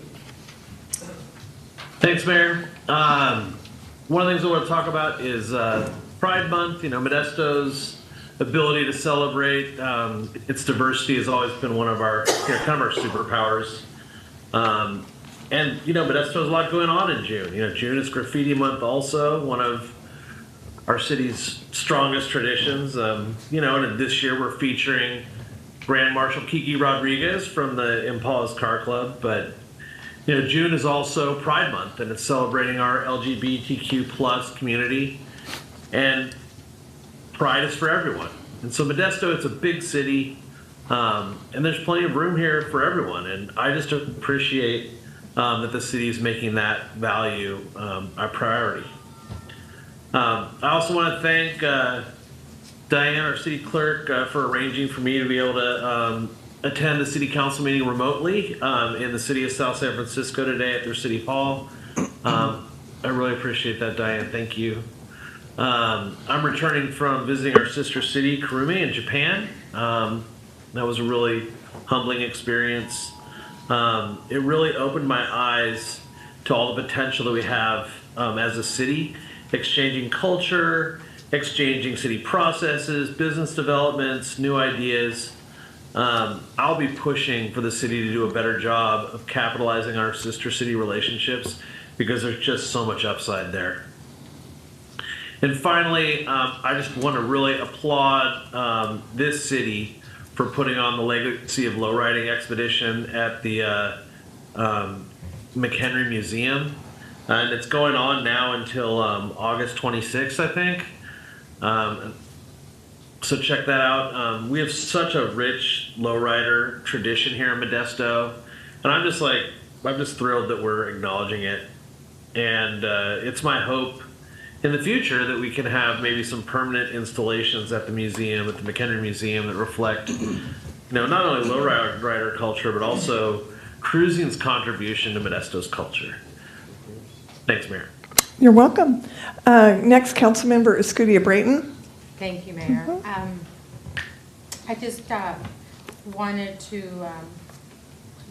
Thanks, Mayor. One of the things I want to talk about is Pride Month. You know, Modesto's ability to celebrate its diversity has always been one of our kind of our superpowers. And you know, Modesto has a lot going on in June. You know, June is Graffiti Month, also one of our city's strongest traditions. You know, and this year we're featuring Grand Marshal Kiki Rodriguez from the Impala's Car Club. But you know, June is also Pride Month, and it's celebrating our LGBTQ plus community. And Pride is for everyone. And so Modesto, it's a big city, and there's plenty of room here for everyone. And I just appreciate that the city is making that value a priority. I also want to thank Diane, our city clerk, for arranging for me to be able to attend the city council meeting remotely in the city of South San Francisco today at their city hall. I really appreciate that, Diane. Thank you. I'm returning from visiting our sister city, Kurume, in Japan. That was a really humbling experience. It really opened my eyes to all the potential that we have as a city, exchanging culture, exchanging city processes, business developments, new ideas. I'll be pushing for the city to do a better job of capitalizing on our sister city relationships because there's just so much upside there. And finally, I just want to really applaud this city for putting on the Legacy of Lowriding expedition at the McHenry Museum. And it's going on now until August 26th, I think. So check that out. We have such a rich lowrider tradition here in Modesto. And I'm just thrilled that we're acknowledging it. And it's my hope in the future that we can have maybe some permanent installations at the museum, at the McHenry Museum, that reflect, you know, not only lowrider culture, but also cruising's contribution to Modesto's culture. Thanks, Mayor. You're welcome. Next, Councilmember Escudia Brayton. Thank you, Mayor. I just wanted to,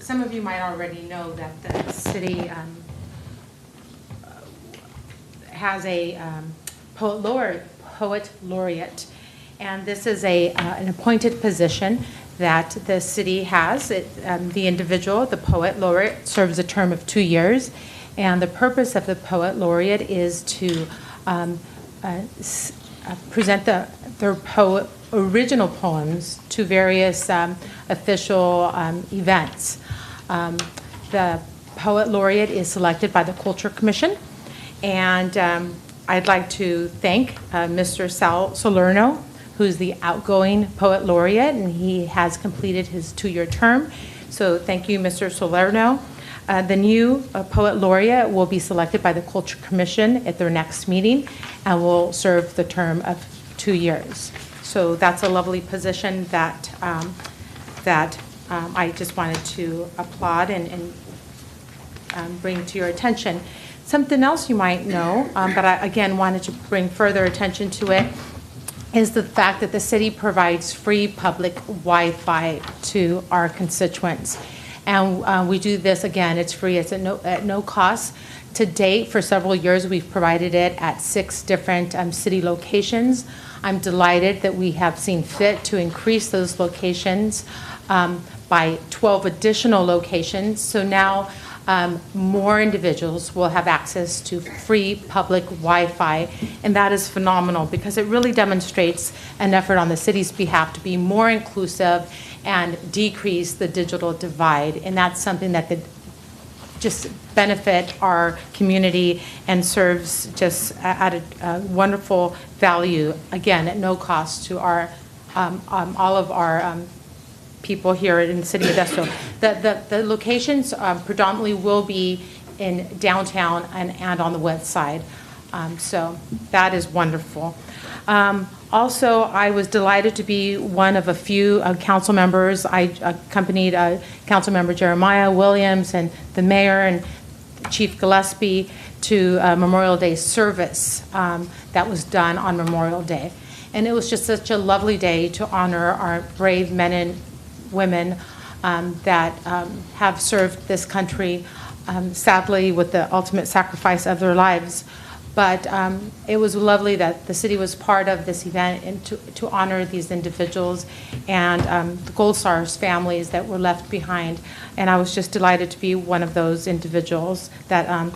some of you might already know that the city has a poet laureate, and this is an appointed position that the city has. The individual, the poet laureate, serves a term of 2 years, and the purpose of the poet laureate is to present their original poems to various official events. The poet laureate is selected by the Culture Commission. And I'd like to thank Mr. Sal Salerno, who's the outgoing poet laureate, and he has completed his 2-year term. So thank you, Mr. Salerno. The new poet laureate will be selected by the Culture Commission at their next meeting and will serve the term of 2 years. So that's a lovely position that I just wanted to applaud and bring to your attention. Something else you might know, but I, again, wanted to bring further attention to it, is the fact that the city provides free public Wi-Fi to our constituents. And we do this, again, it's free, it's at no cost. To date, for several years, we've provided it at 6 different city locations. I'm delighted that we have seen fit to increase those locations by 12 additional locations. So now more individuals will have access to free public Wi-Fi, and that is phenomenal because it really demonstrates an effort on the city's behalf to be more inclusive and decrease the digital divide, and that's something that could just benefit our community and serves just at a wonderful value, again, at no cost to our all of our people here in the city of Modesto. The locations predominantly will be in downtown and on the west side. So that is wonderful. Also, I was delighted to be one of a few council members. I accompanied Councilmember Jeremiah Williams and the mayor and Chief Gillespie to a Memorial Day service that was done on Memorial Day. And it was just such a lovely day to honor our brave men and women that have served this country, sadly with the ultimate sacrifice of their lives. But it was lovely that the city was part of this event and to honor these individuals and the Gold Stars families that were left behind. And I was just delighted to be one of those individuals that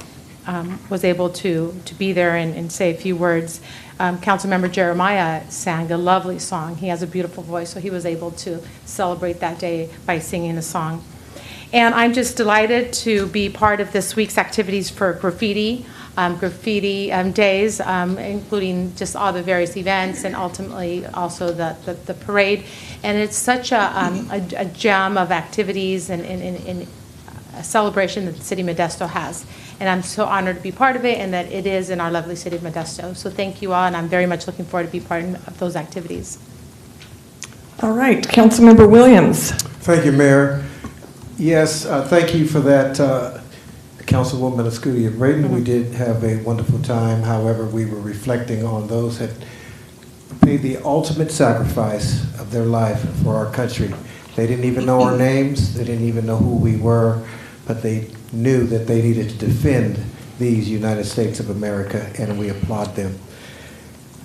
was able to be there and say a few words. Councilmember Jeremiah sang a lovely song. He has a beautiful voice, so he was able to celebrate that day by singing a song. And I'm just delighted to be part of this week's activities for graffiti days, including just all the various events and ultimately also the parade. And it's such a gem of activities and a celebration that the city of Modesto has. And I'm so honored to be part of it and that it is in our lovely city of Modesto. So thank you all, and I'm very much looking forward to be part of those activities. All right, Councilmember Williams. Thank you, Mayor. Yes, thank you for that, Councilwoman Escutia Brayton. We did have a wonderful time. However, we were reflecting on those that paid the ultimate sacrifice of their life for our country. They didn't even know our names. They didn't even know who we were, but they knew that they needed to defend these United States of America, and we applaud them.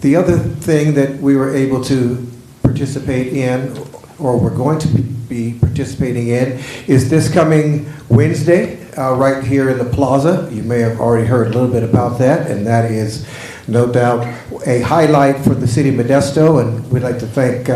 The other thing that we were able to participate in, or we're going to be participating in, is this coming Wednesday, right here in the plaza. You may have already heard a little bit about that, and that is no doubt a highlight for the city of Modesto, and we'd like to thank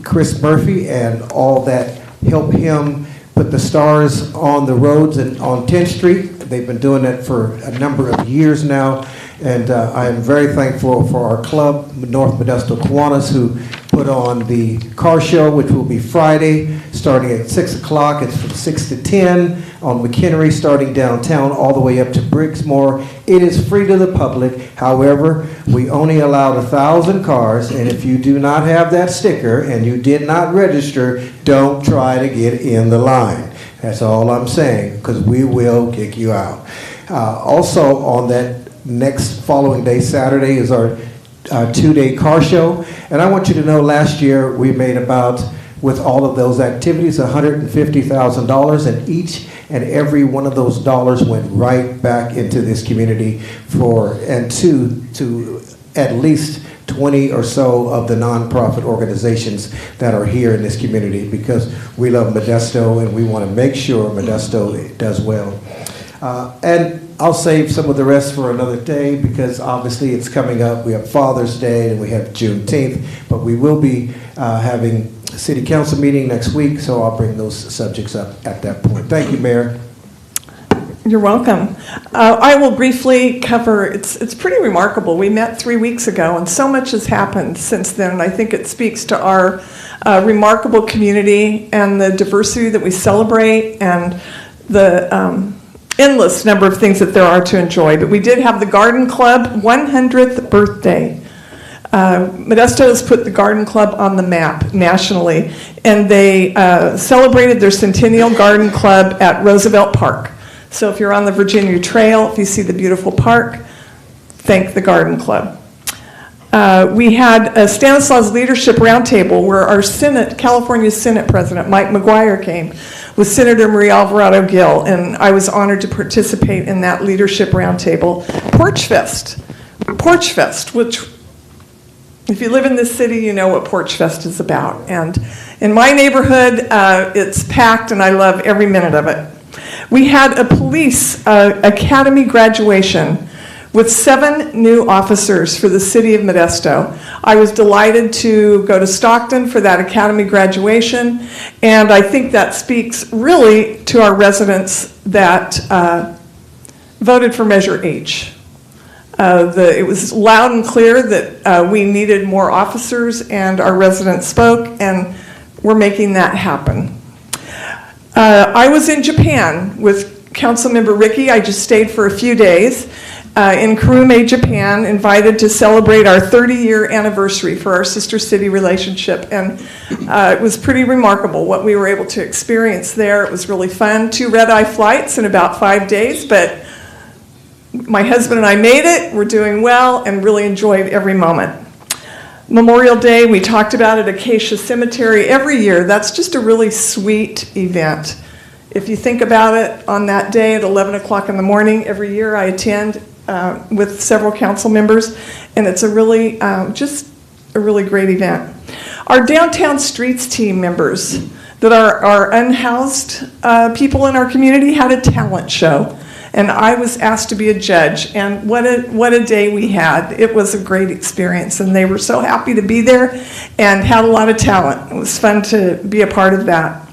Chris Murphy and all that helped him put the stars on the roads and on 10th Street. They've been doing that for a number of years now, and I am very thankful for our club, North Modesto Kiwanis, who put on the car show, which will be Friday, starting at 6 o'clock. It's from 6 to 10 on McHenry, starting downtown all the way up to Brixmore. It is free to the public. However, we only allowed 1,000 cars, and if you do not have that sticker and you did not register, don't try to get in the line. That's all I'm saying, because we will kick you out. Also, on that next following day, Saturday, is our two-day car show. And I want you to know last year we made about, with all of those activities, $150,000, and each and every one of those dollars went right back into this community to at least 20 or so of the nonprofit organizations that are here in this community, because we love Modesto and we want to make sure Modesto does well. And I'll save some of the rest for another day, because obviously it's coming up. We have Father's Day and we have Juneteenth, but we will be having a city council meeting next week, so I'll bring those subjects up at that point. Thank you, Mayor. You're welcome. I will briefly cover, it's pretty remarkable. We met 3 weeks ago, and so much has happened since then, and I think it speaks to our remarkable community and the diversity that we celebrate and the endless number of things that there are to enjoy. But we did have the Garden Club 100th birthday. Modesto has put the Garden Club on the map nationally, and they celebrated their Centennial Garden Club at Roosevelt Park. So if you're on the Virginia Trail, if you see the beautiful park, thank the Garden Club. We had a Stanislaus Leadership Roundtable where our California Senate President, Mike McGuire, came with Senator Marie Alvarado Gill, and I was honored to participate in that Leadership Roundtable. Porch Fest, which, if you live in this city, you know what Porch Fest is about. And in my neighborhood, it's packed, and I love every minute of it. We had a police academy graduation with 7 new officers for the city of Modesto. I was delighted to go to Stockton for that academy graduation, and I think that speaks really to our residents that voted for Measure H. It was loud and clear that we needed more officers, and our residents spoke, and we're making that happen. I was in Japan with Councilmember Ricky. I just stayed for a few days. in Kurume, Japan, invited to celebrate our 30-year anniversary for our sister city relationship. And it was pretty remarkable what we were able to experience there. It was really fun. 2 red-eye flights in about 5 days, but my husband and I made it. We're doing well and really enjoyed every moment. Memorial Day, we talked about at Acacia Cemetery every year. That's just a really sweet event. If you think about it, on that day at 11 o'clock in the morning, every year I attend with several council members, and it's a really, just a really great event. Our Downtown Streets team members that are unhoused people in our community had a talent show. And I was asked to be a judge, and what a day we had. It was a great experience, and they were so happy to be there and had a lot of talent. It was fun to be a part of that.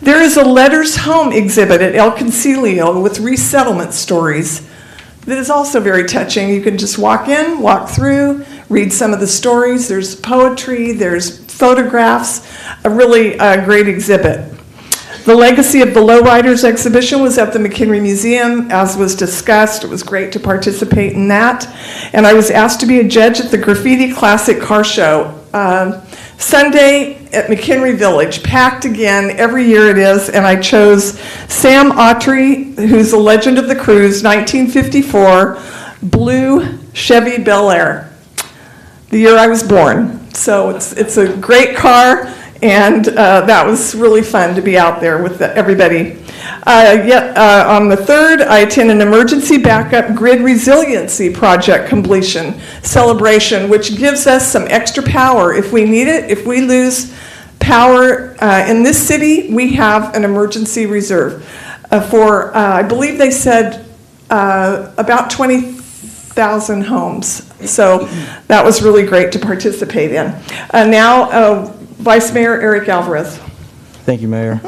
There is a Letters Home exhibit at El Concilio with resettlement stories that is also very touching. You can just walk in, walk through, read some of the stories. There's poetry, there's photographs, a really great exhibit. The Legacy of the Lowriders exhibition was at the McHenry Museum, as was discussed. It was great to participate in that. And I was asked to be a judge at the Graffiti Classic Car Show. Sunday at McHenry Village, packed again, every year it is, and I chose Sam Autry, who's a legend of the cruise, 1954, blue Chevy Bel Air, the year I was born. So it's a great car. And that was really fun to be out there with everybody. On the 3rd, I attend an emergency backup grid resiliency project completion celebration, which gives us some extra power if we need it. If we lose power in this city, we have an emergency reserve for, I believe they said, about 20,000 homes. So that was really great to participate in. Now, Vice Mayor Eric Alvarez. Thank you, Mayor.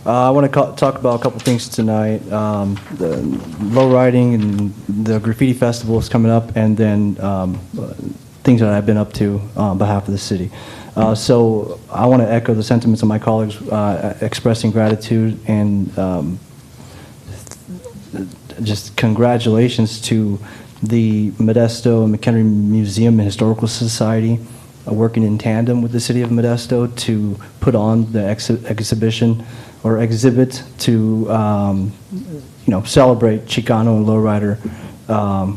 I want to talk about a couple things tonight. The low riding and the graffiti festival is coming up, and then things that I've been up to on behalf of the city. So I want to echo the sentiments of my colleagues expressing gratitude and just congratulations to the Modesto and McHenry Museum and Historical Society working in tandem with the City of Modesto to put on the exhibition or exhibit to celebrate Chicano and lowrider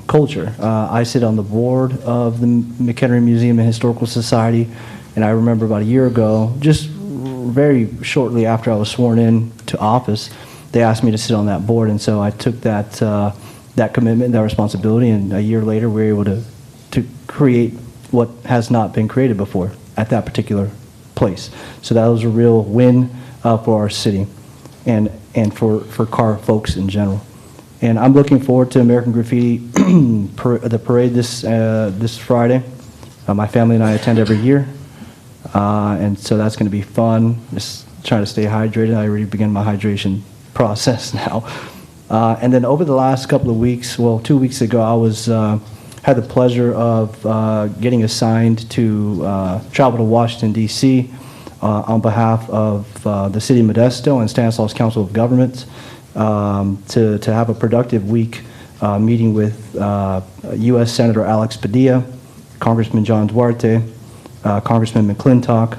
culture. I sit on the board of the McHenry Museum and Historical Society, and I remember about a year ago, just very shortly after I was sworn in to office, they asked me to sit on that board, and so I took that commitment, that responsibility, and a year later we were able to create what has not been created before at that particular place. So that was a real win for our city and for car folks in general. And I'm looking forward to American Graffiti, the parade this Friday. My family and I attend every year, and so that's going to be fun. Just trying to stay hydrated. I already began my hydration process now. And then over the last couple of weeks, 2 weeks ago, I had the pleasure of getting assigned to travel to Washington, D.C. On behalf of the City of Modesto and Stanislaus Council of Governments to have a productive week meeting with U.S. Senator Alex Padilla, Congressman John Duarte, Congressman McClintock,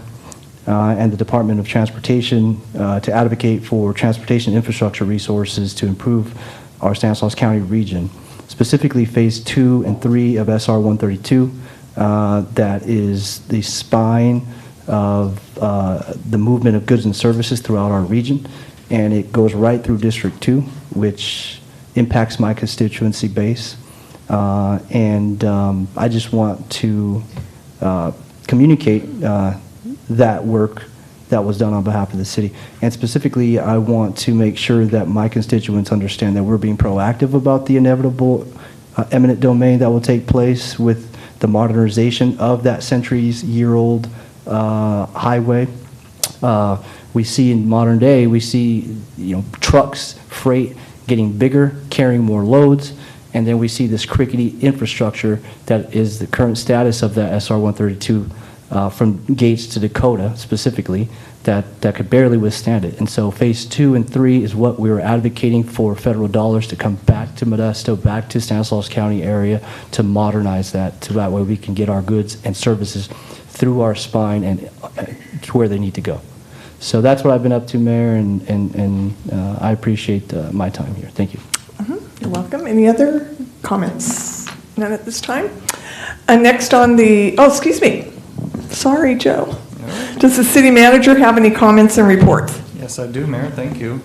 and the Department of Transportation to advocate for transportation infrastructure resources to improve our Stanislaus County region. Specifically Phase 2 and 3 of SR 132, that is the spine of the movement of goods and services throughout our region, and it goes right through District 2, which impacts my constituency base. I just want to communicate that work that was done on behalf of the city. And specifically, I want to make sure that my constituents understand that we're being proactive about the inevitable eminent domain that will take place with the modernization of that centuries-year-old highway. We see in modern day, we see trucks, freight getting bigger, carrying more loads, and then we see this crickety infrastructure that is the current status of the SR 132 from Gates to Dakota specifically, that could barely withstand it. And so phase 2 and 3 is what we were advocating for federal dollars to come back to Modesto, back to Stanislaus County area to modernize that, so that way we can get our goods and services through our spine and to where they need to go. So that's what I've been up to, Mayor, and I appreciate my time here. Thank you. You're welcome. Any other comments? None at this time. Next on the, oh, excuse me. Sorry, Joe. Does the city manager have any comments and reports? Yes, I do, Mayor. Thank you.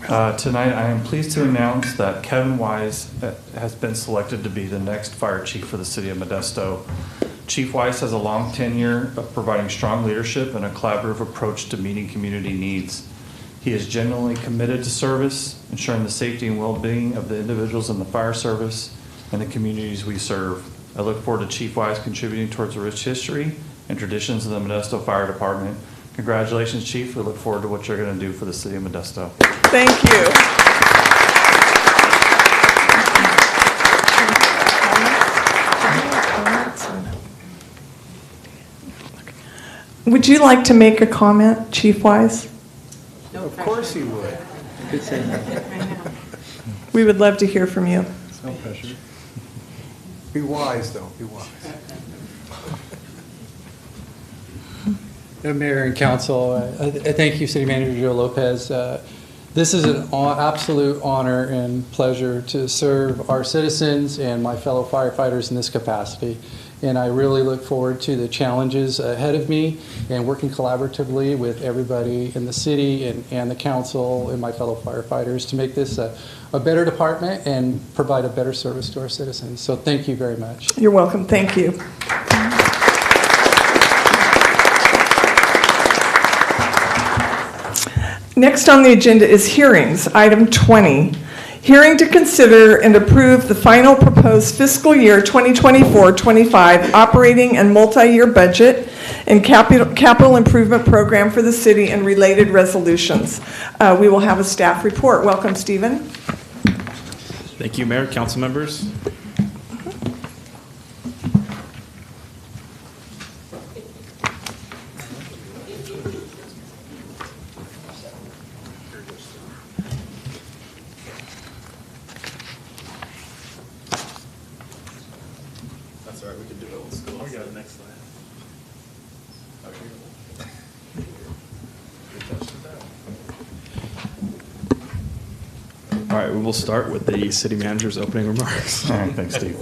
Tonight, I am pleased to announce that Kevin Wise has been selected to be the next fire chief for the city of Modesto. Chief Wise has a long tenure of providing strong leadership and a collaborative approach to meeting community needs. He is genuinely committed to service, ensuring the safety and well-being of the individuals in the fire service and the communities we serve. I look forward to Chief Wise contributing towards a rich history and traditions of the Modesto Fire Department. Congratulations, Chief. We look forward to what you're going to do for the city of Modesto. Thank you. Would you like to make a comment, Chief Wise? Of course he would. We would love to hear from you. No pressure. Be wise, though. Be wise. Mayor and Council, thank you, City Manager Joe Lopez. This is an absolute honor and pleasure to serve our citizens and my fellow firefighters in this capacity. And I really look forward to the challenges ahead of me and working collaboratively with everybody in the city and the council and my fellow firefighters to make this a better department and provide a better service to our citizens. So thank you very much. You're welcome. Thank you. Next on the agenda is hearings, item 20. Hearing to consider and approve the final proposed fiscal year 2024-25 operating and multi-year budget and capital improvement program for the city and related resolutions. We will have a staff report. Welcome, Stephen. Thank you, Mayor, council members. All right, we will start with the city manager's opening remarks. All right, thanks, Steve.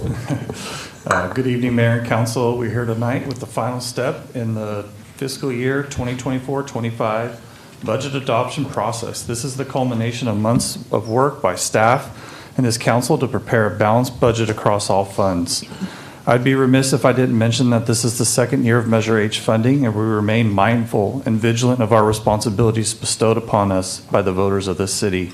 Good evening, Mayor and Council. We're here tonight with the final step in the fiscal year 2024-25 budget adoption process. This is the culmination of months of work by staff and this council to prepare a balanced budget across all funds. I'd be remiss if I didn't mention that this is the second year of Measure H funding, and we remain mindful and vigilant of our responsibilities bestowed upon us by the voters of this city.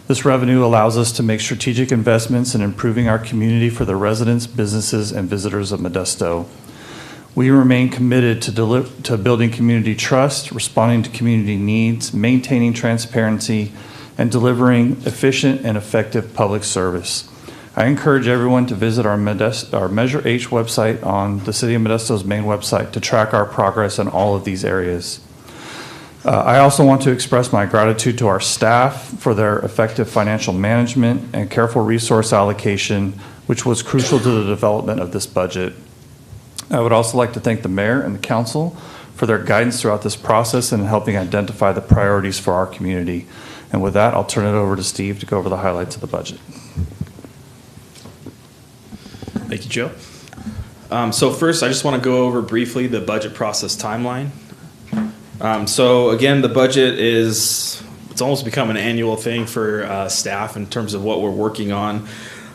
This revenue allows us to make strategic investments in improving our community for the residents, businesses, and visitors of Modesto. We remain committed to building community trust, responding to community needs, maintaining transparency, and delivering efficient and effective public service. I encourage everyone to visit our Measure H website on the City of Modesto's main website to track our progress in all of these areas. I also want to express my gratitude to our staff for their effective financial management and careful resource allocation, which was crucial to the development of this budget. I would also like to thank the mayor and the council for their guidance throughout this process and helping identify the priorities for our community. And with that, I'll turn it over to Steve to go over the highlights of the budget. Thank you, Joe. So first, I just want to go over briefly the budget process timeline. So again, the budget it's almost become an annual thing for staff in terms of what we're working on.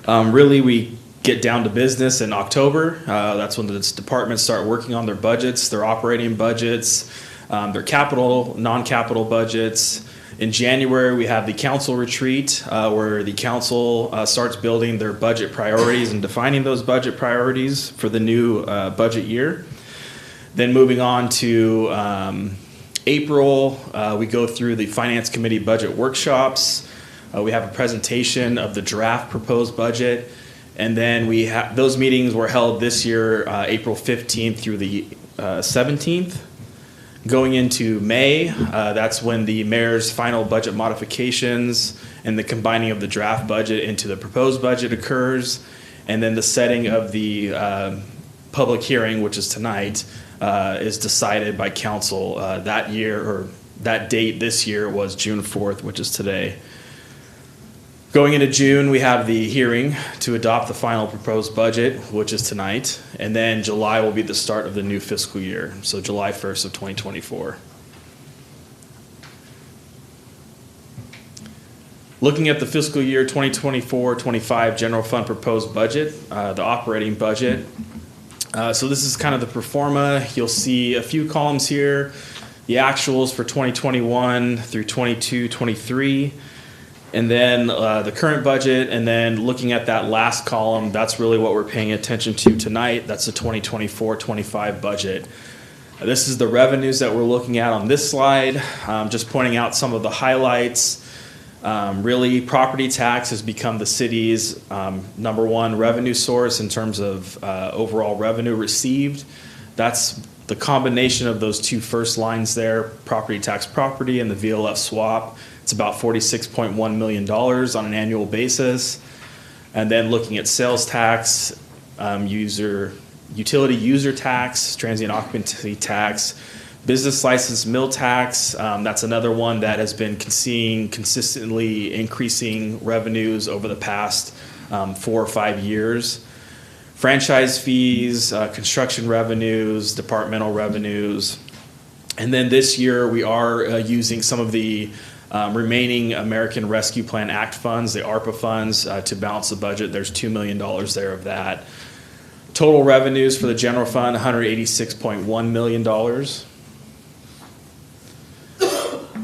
Really, we get down to business in October. That's when the departments start working on their budgets, their operating budgets, their capital, non-capital budgets. In January, we have the council retreat where the council starts building their budget priorities and defining those budget priorities for the new budget year. Then moving on to April, we go through the Finance Committee budget workshops. We have a presentation of the draft proposed budget. And then those meetings were held this year, April 15th through the 17th. Going into May, that's when the mayor's final budget modifications and the combining of the draft budget into the proposed budget occurs. And then the setting of the public hearing, which is tonight, is decided by council that year, or that date this year was June 4th, which is today. Going into June, we have the hearing to adopt the final proposed budget, which is tonight. And then July will be the start of the new fiscal year, so July 1st of 2024. Looking at the fiscal year 2024-25 general fund proposed budget, the operating budget. So this is kind of the pro forma. You'll see a few columns here. The actuals for 2021 through 22-23. And then the current budget, and then looking at that last column, that's really what we're paying attention to tonight. That's the 2024-25 budget. This is the revenues that we're looking at on this slide. Just pointing out some of the highlights. Really, property tax has become the city's #1 revenue source in terms of overall revenue received. That's the combination of those two first lines there, property tax property and the VLF swap. It's about $46.1 million on an annual basis. And then looking at sales tax, utility user tax, transient occupancy tax, business license mill tax, that's another one that has been seeing consistently increasing revenues over the past 4 or 5 years. Franchise fees, construction revenues, departmental revenues. And then this year we are using some of the remaining American Rescue Plan Act funds, the ARPA funds, to balance the budget. There's $2 million there of that. Total revenues for the general fund, $186.1 million.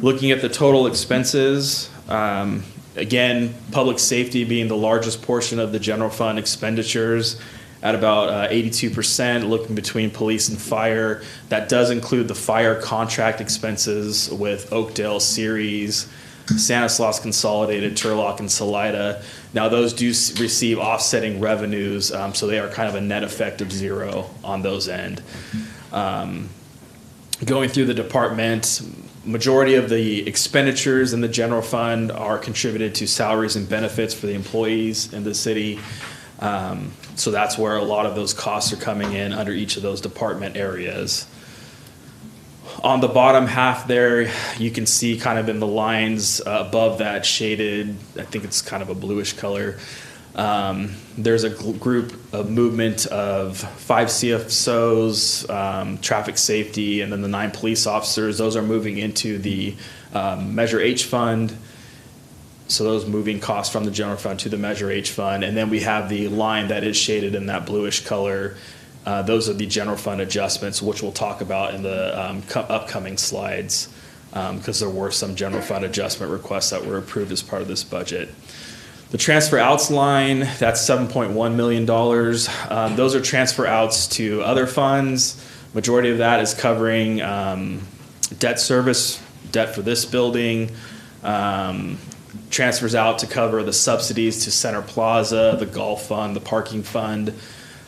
Looking at the total expenses, again, public safety being the largest portion of the general fund expenditures at about 82%, looking between police and fire. That does include the fire contract expenses with Oakdale, Ceres, Stanislaus Consolidated, Turlock, and Salida. Now those do receive offsetting revenues, so they are kind of a net effect of 0 on those end. Going through the department, majority of the expenditures in the general fund are contributed to salaries and benefits for the employees in the city. So that's where a lot of those costs are coming in under each of those department areas. On the bottom half there, you can see kind of in the lines above that shaded, I think it's kind of a bluish color. There's a group of movement of 5 CFSOs, traffic safety, and then the 9 police officers. Those are moving into the Measure H fund. So those moving costs from the general fund to the Measure H fund. And then we have the line that is shaded in that bluish color. Those are the general fund adjustments, which we'll talk about in the upcoming slides, because there were some general fund adjustment requests that were approved as part of this budget. The transfer outs line, that's $7.1 million. Those are transfer outs to other funds. Majority of that is covering debt service, debt for this building, transfers out to cover the subsidies to Center Plaza, the golf fund, the parking fund.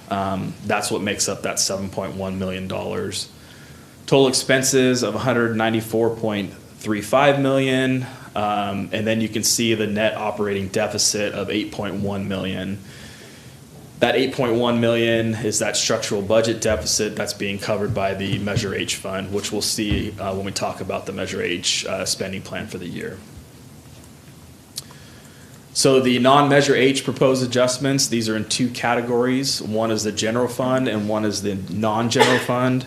That's what makes up that $7.1 million. Total expenses of $194.35 million. And then you can see the net operating deficit of $8.1 million. That $8.1 million is that structural budget deficit that's being covered by the Measure H fund, which we'll see when we talk about the Measure H spending plan for the year. So the non-Measure H proposed adjustments, these are in 2 categories. One is the general fund and one is the non-general fund.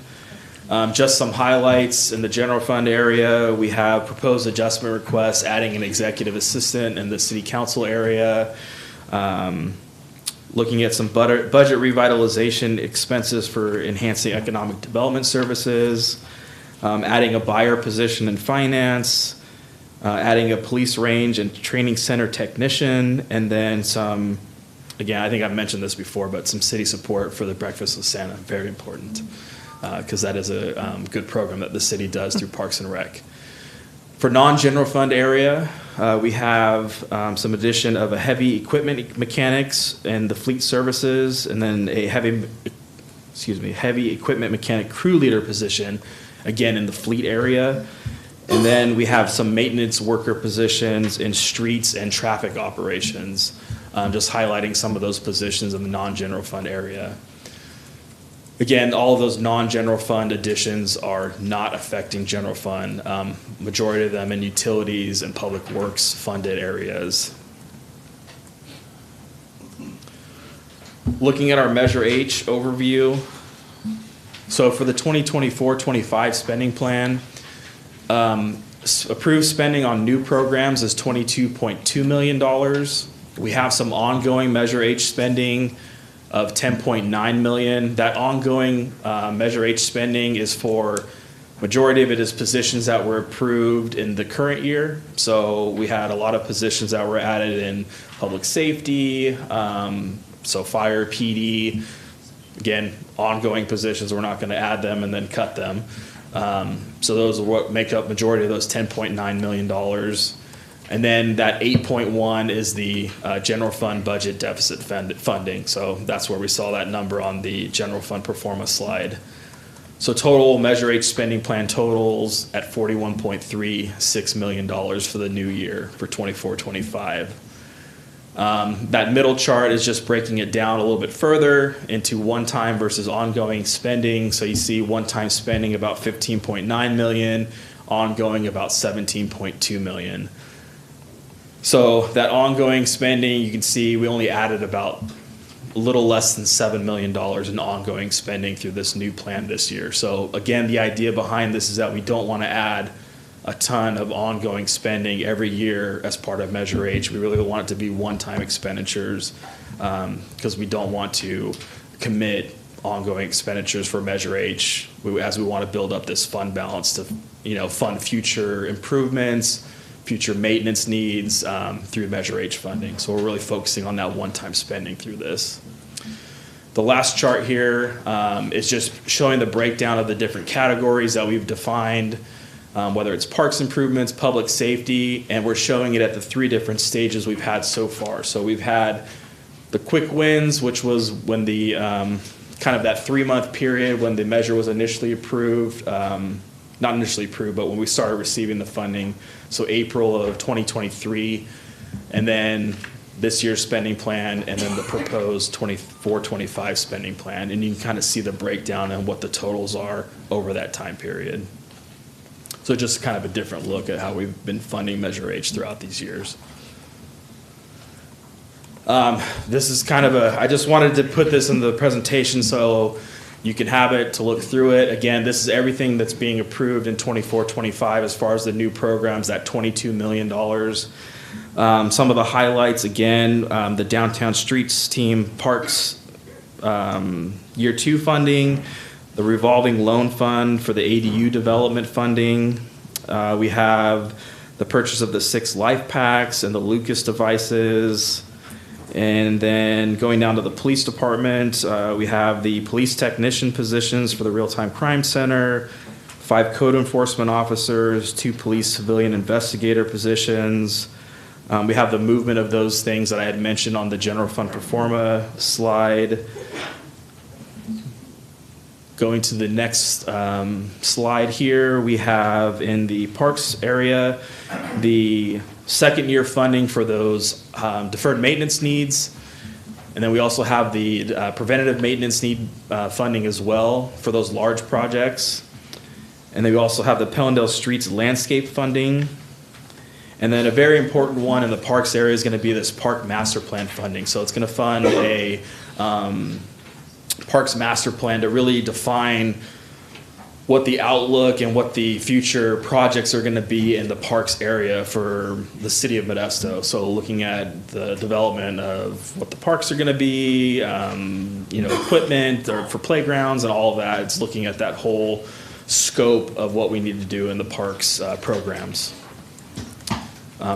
Just some highlights in the general fund area. We have proposed adjustment requests, adding an executive assistant in the city council area. Looking at some budget revitalization expenses for enhancing economic development services. Adding a buyer position in finance. Adding a police range and training center technician. And then some, again, I think I've mentioned this before, but some city support for the Breakfast with Santa. Very important. Because that is a good program that the city does through Parks and Rec. For non-general fund area, we have some addition of a heavy equipment mechanics and the fleet services, and then a heavy heavy equipment mechanic crew leader position, again in the fleet area. And then we have some maintenance worker positions in streets and traffic operations, just highlighting some of those positions in the non-general fund area. Again, all of those non-general fund additions are not affecting general fund. Majority of them in utilities and public works funded areas. Looking at our Measure H overview. So for the 2024-25 spending plan, approved spending on new programs is $22.2 million. We have some ongoing Measure H spending of $10.9 million. That ongoing Measure H spending is for, majority of it is positions that were approved in the current year. So we had a lot of positions that were added in public safety, so fire, PD. Again, ongoing positions, we're not going to add them and then cut them. So those are what make up majority of those $10.9 million. And then that 8.1 is the general fund budget deficit funding. So that's where we saw that number on the general fund performance slide. So total Measure H spending plan totals at $41.36 million for the new year for 24-25. That middle chart is just breaking it down a little bit further into one-time versus ongoing spending. So you see one-time spending about $15.9 million, ongoing about $17.2 million. So that ongoing spending, you can see we only added about a little less than $7 million in ongoing spending through this new plan this year. So again, the idea behind this is that we don't want to add a ton of ongoing spending every year as part of Measure H. We really want it to be one-time expenditures because we don't want to commit ongoing expenditures for Measure H as we want to build up this fund balance to fund future improvements, future maintenance needs through Measure H funding. So we're really focusing on that one-time spending through this. The last chart here is just showing the breakdown of the different categories that we've defined, whether it's parks improvements, public safety, and we're showing it at the 3 different stages we've had so far. So we've had the quick wins, which was when the kind of that 3-month period when the measure was initially approved, not initially approved, but when we started receiving the funding. So April of 2023, and then this year's spending plan, and then the proposed 24-25 spending plan. And you can kind of see the breakdown and what the totals are over that time period. So just kind of a different look at how we've been funding Measure H throughout these years. This is kind of I just wanted to put this in the presentation so you can have it to look through it. Again, this is everything that's being approved in 24-25 as far as the new programs, that $22 million. Some of the highlights, again, the Downtown Streets Team Parks Year 2 funding, the revolving loan fund for the ADU development funding. We have the purchase of the 6 life packs and the Lucas devices. And then going down to the police department, we have the police technician positions for the real-time crime center, 5 code enforcement officers, 2 police civilian investigator positions. We have the movement of those things that I had mentioned on the general fund pro forma slide. Going to the next slide here, we have in the parks area the second year funding for those deferred maintenance needs. And then we also have the preventative maintenance need funding as well for those large projects. And then we also have the Pellendale Streets landscape funding. And then a very important one in the parks area is going to be this park master plan funding. So it's going to fund a parks master plan to really define what the outlook and what the future projects are going to be in the parks area for the city of Modesto. So looking at the development of what the parks are going to be, equipment or for playgrounds and all of that. It's looking at that whole scope of what we need to do in the parks programs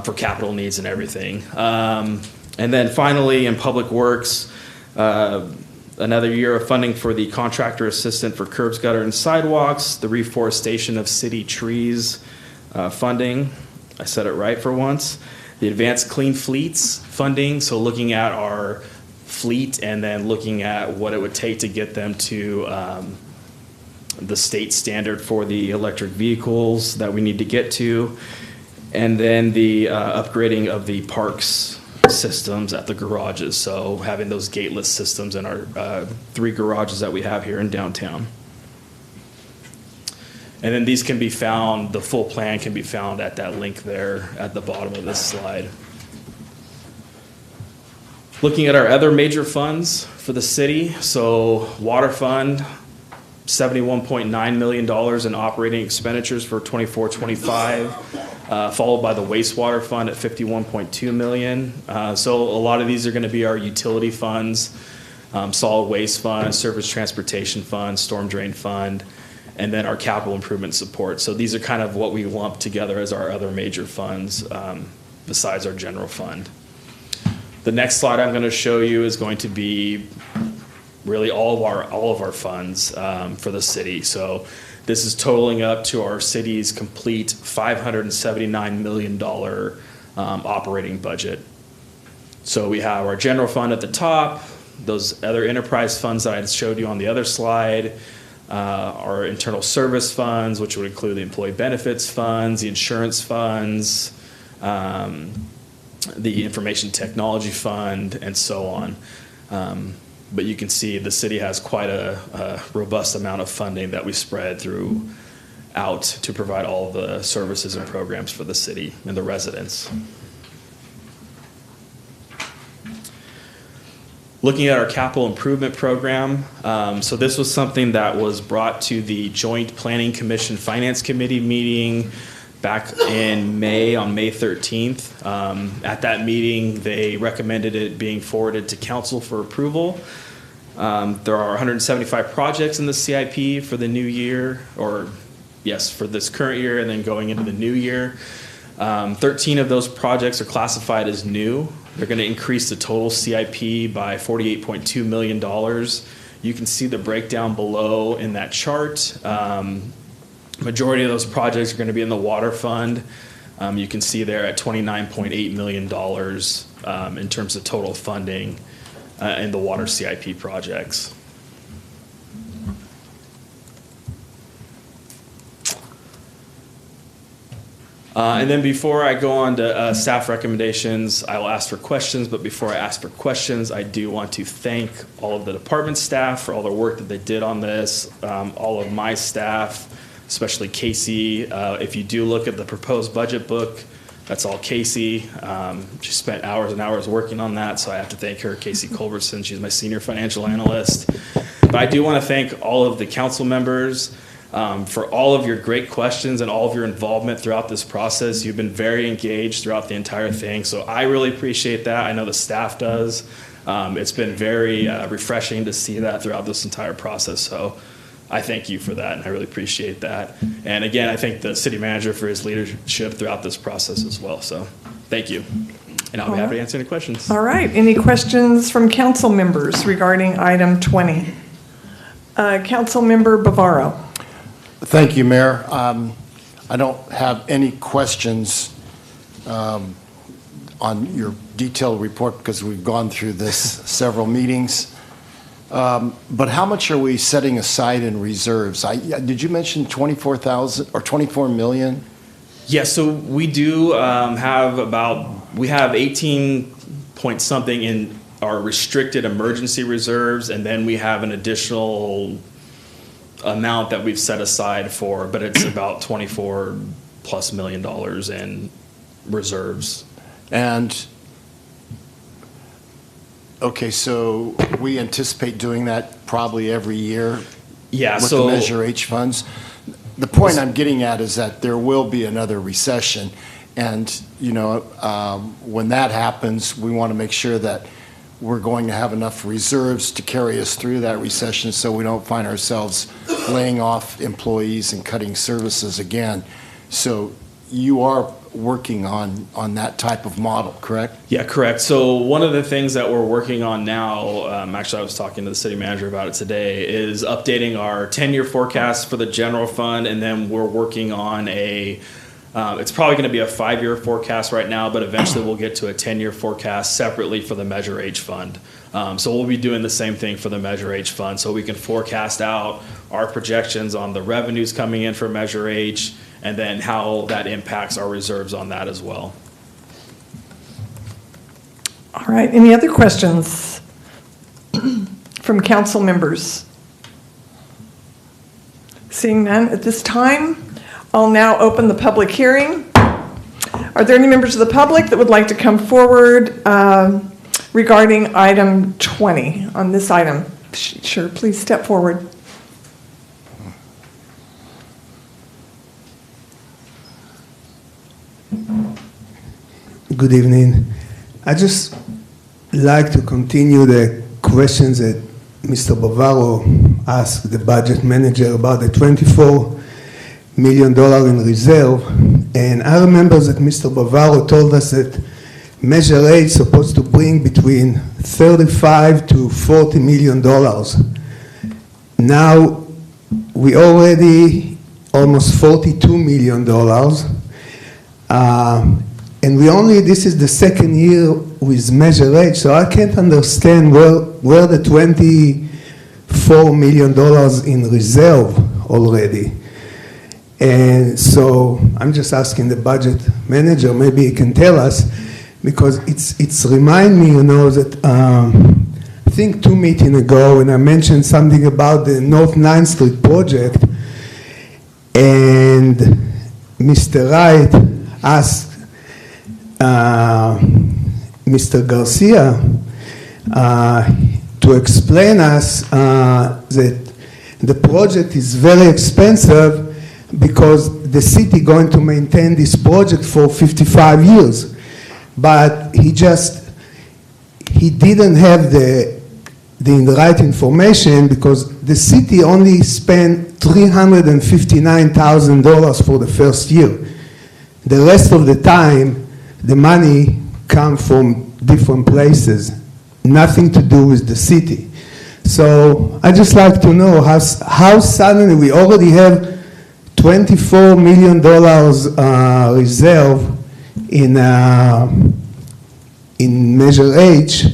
for capital needs and everything. And then finally in public works, another year of funding for the contractor assistant for curbs, gutter, and sidewalks, the reforestation of city trees funding. I said it right for once. The advanced clean fleets funding, so looking at our fleet and then looking at what it would take to get them to the state standard for the electric vehicles that we need to get to, and then the upgrading of the parks systems at the garages. So having those gateless systems in our 3 garages that we have here in downtown. And then these can be found, the full plan can be found at that link there at the bottom of this slide. Looking at our other major funds for the city, so water fund, $71.9 million in operating expenditures for 24-25, followed by the wastewater fund at $51.2 million. So a lot of these are going to be our utility funds, solid waste fund, surface transportation fund, storm drain fund, and then our capital improvement support. So these are kind of what we lump together as our other major funds besides our general fund. The next slide I'm going to show you is going to be really all of our funds for the city. So this is totaling up to our city's complete $579 million operating budget. So we have our general fund at the top, those other enterprise funds that I showed you on the other slide, our internal service funds, which would include the employee benefits funds, the insurance funds, the information technology fund, and so on. But you can see the city has quite a robust amount of funding that we spread throughout to provide all the services and programs for the city and the residents. Looking at our capital improvement program, so this was something that was brought to the Joint Planning Commission Finance Committee meeting back in May, on May 13th. At that meeting, they recommended it being forwarded to council for approval. There are 175 projects in the CIP for the new year, or yes, for this current year and then going into the new year. 13 of those projects are classified as new. They're going to increase the total CIP by $48.2 million. You can see the breakdown below in that chart. Majority of those projects are going to be in the water fund. You can see there at $29.8 million in terms of total funding in the water CIP projects. And then before I go on to staff recommendations, I will ask for questions. But before I ask for questions, I do want to thank all of the department staff for all their work that they did on this, all of my staff, especially Casey. If you do look at the proposed budget book, that's all Casey. She spent hours and hours working on that, so I have to thank her, Casey Culbertson. She's my senior financial analyst. But I do want to thank all of the council members for all of your great questions and all of your involvement throughout this process. You've been very engaged throughout the entire thing, so I really appreciate that. I know the staff does. It's been very refreshing to see that throughout this entire process, so I thank you for that, and I really appreciate that. And again, I thank the city manager for his leadership throughout this process as well, so thank you. And I'll be happy to answer any questions. All right, any questions from council members regarding item 20? Council member Bavaro. Thank you, Mayor. I don't have any questions on your detailed report because we've gone through this several meetings. But how much are we setting aside in reserves? Did you mention 24,000 or 24 million? Yeah, so we do we have 18 point something in our restricted emergency reserves, and then we have an additional amount that we've set aside for, but it's about $24+ million in reserves. And okay, so we anticipate doing that probably every year. Yeah, with so the Measure H funds. The point I'm getting at is that there will be another recession, and when that happens, we want to make sure that we're going to have enough reserves to carry us through that recession, so we don't find ourselves laying off employees and cutting services again. So you are working on that type of model, correct? Yeah, correct. So one of the things that we're working on now, actually I was talking to the city manager about it today, is updating our 10-year forecast for the general fund, and then we're working on a It's probably going to be a 5-year forecast right now, but eventually we'll get to a 10-year forecast separately for the Measure H fund. So we'll be doing the same thing for the Measure H fund, so we can forecast out our projections on the revenues coming in for Measure H, and then how that impacts our reserves on that as well. All right, any other questions from council members? Seeing none at this time, I'll now open the public hearing. Are there any members of the public that would like to come forward regarding item 20 on this item? Sure, please step forward. Good evening. I just like to continue the questions that Mr. Bavaro asked the budget manager about the $24 million in reserve. And I remember that Mr. Bavaro told us that Measure A is supposed to bring between $35 to $40 million. Now, we already almost $42 million. And this is the second year with Measure H, so I can't understand where the $24 million in reserve already. And so I'm just asking the budget manager, maybe he can tell us, because it's remind me, that I think 2 meetings ago when I mentioned something about the North 9th Street project, and Mr. Wright asked Mr. Garcia to explain us that the project is very expensive because the city going to maintain this project for 55 years. But he didn't have the right information, because the city only spent $359,000 for the first year. The rest of the time, the money come from different places, nothing to do with the city. So I just like to know how suddenly we already have $24 million reserve in Measure H,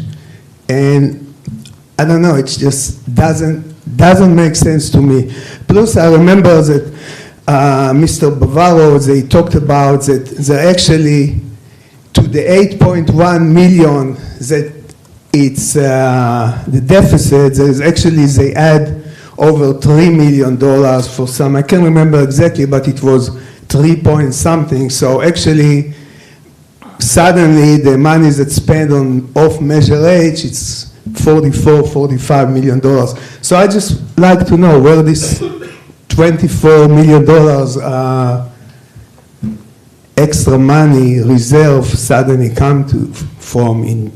and I don't know, it just doesn't make sense to me. Plus, I remember that Mr. Bavaro, they talked about that they're actually, to the 8.1 million that it's the deficit, there's actually, they add over $3 million for some, I can't remember exactly, but it was 3 point something. So actually, suddenly the money that's spent off Measure H, it's $45 million. So I just like to know where this $24 million extra money reserve suddenly come from in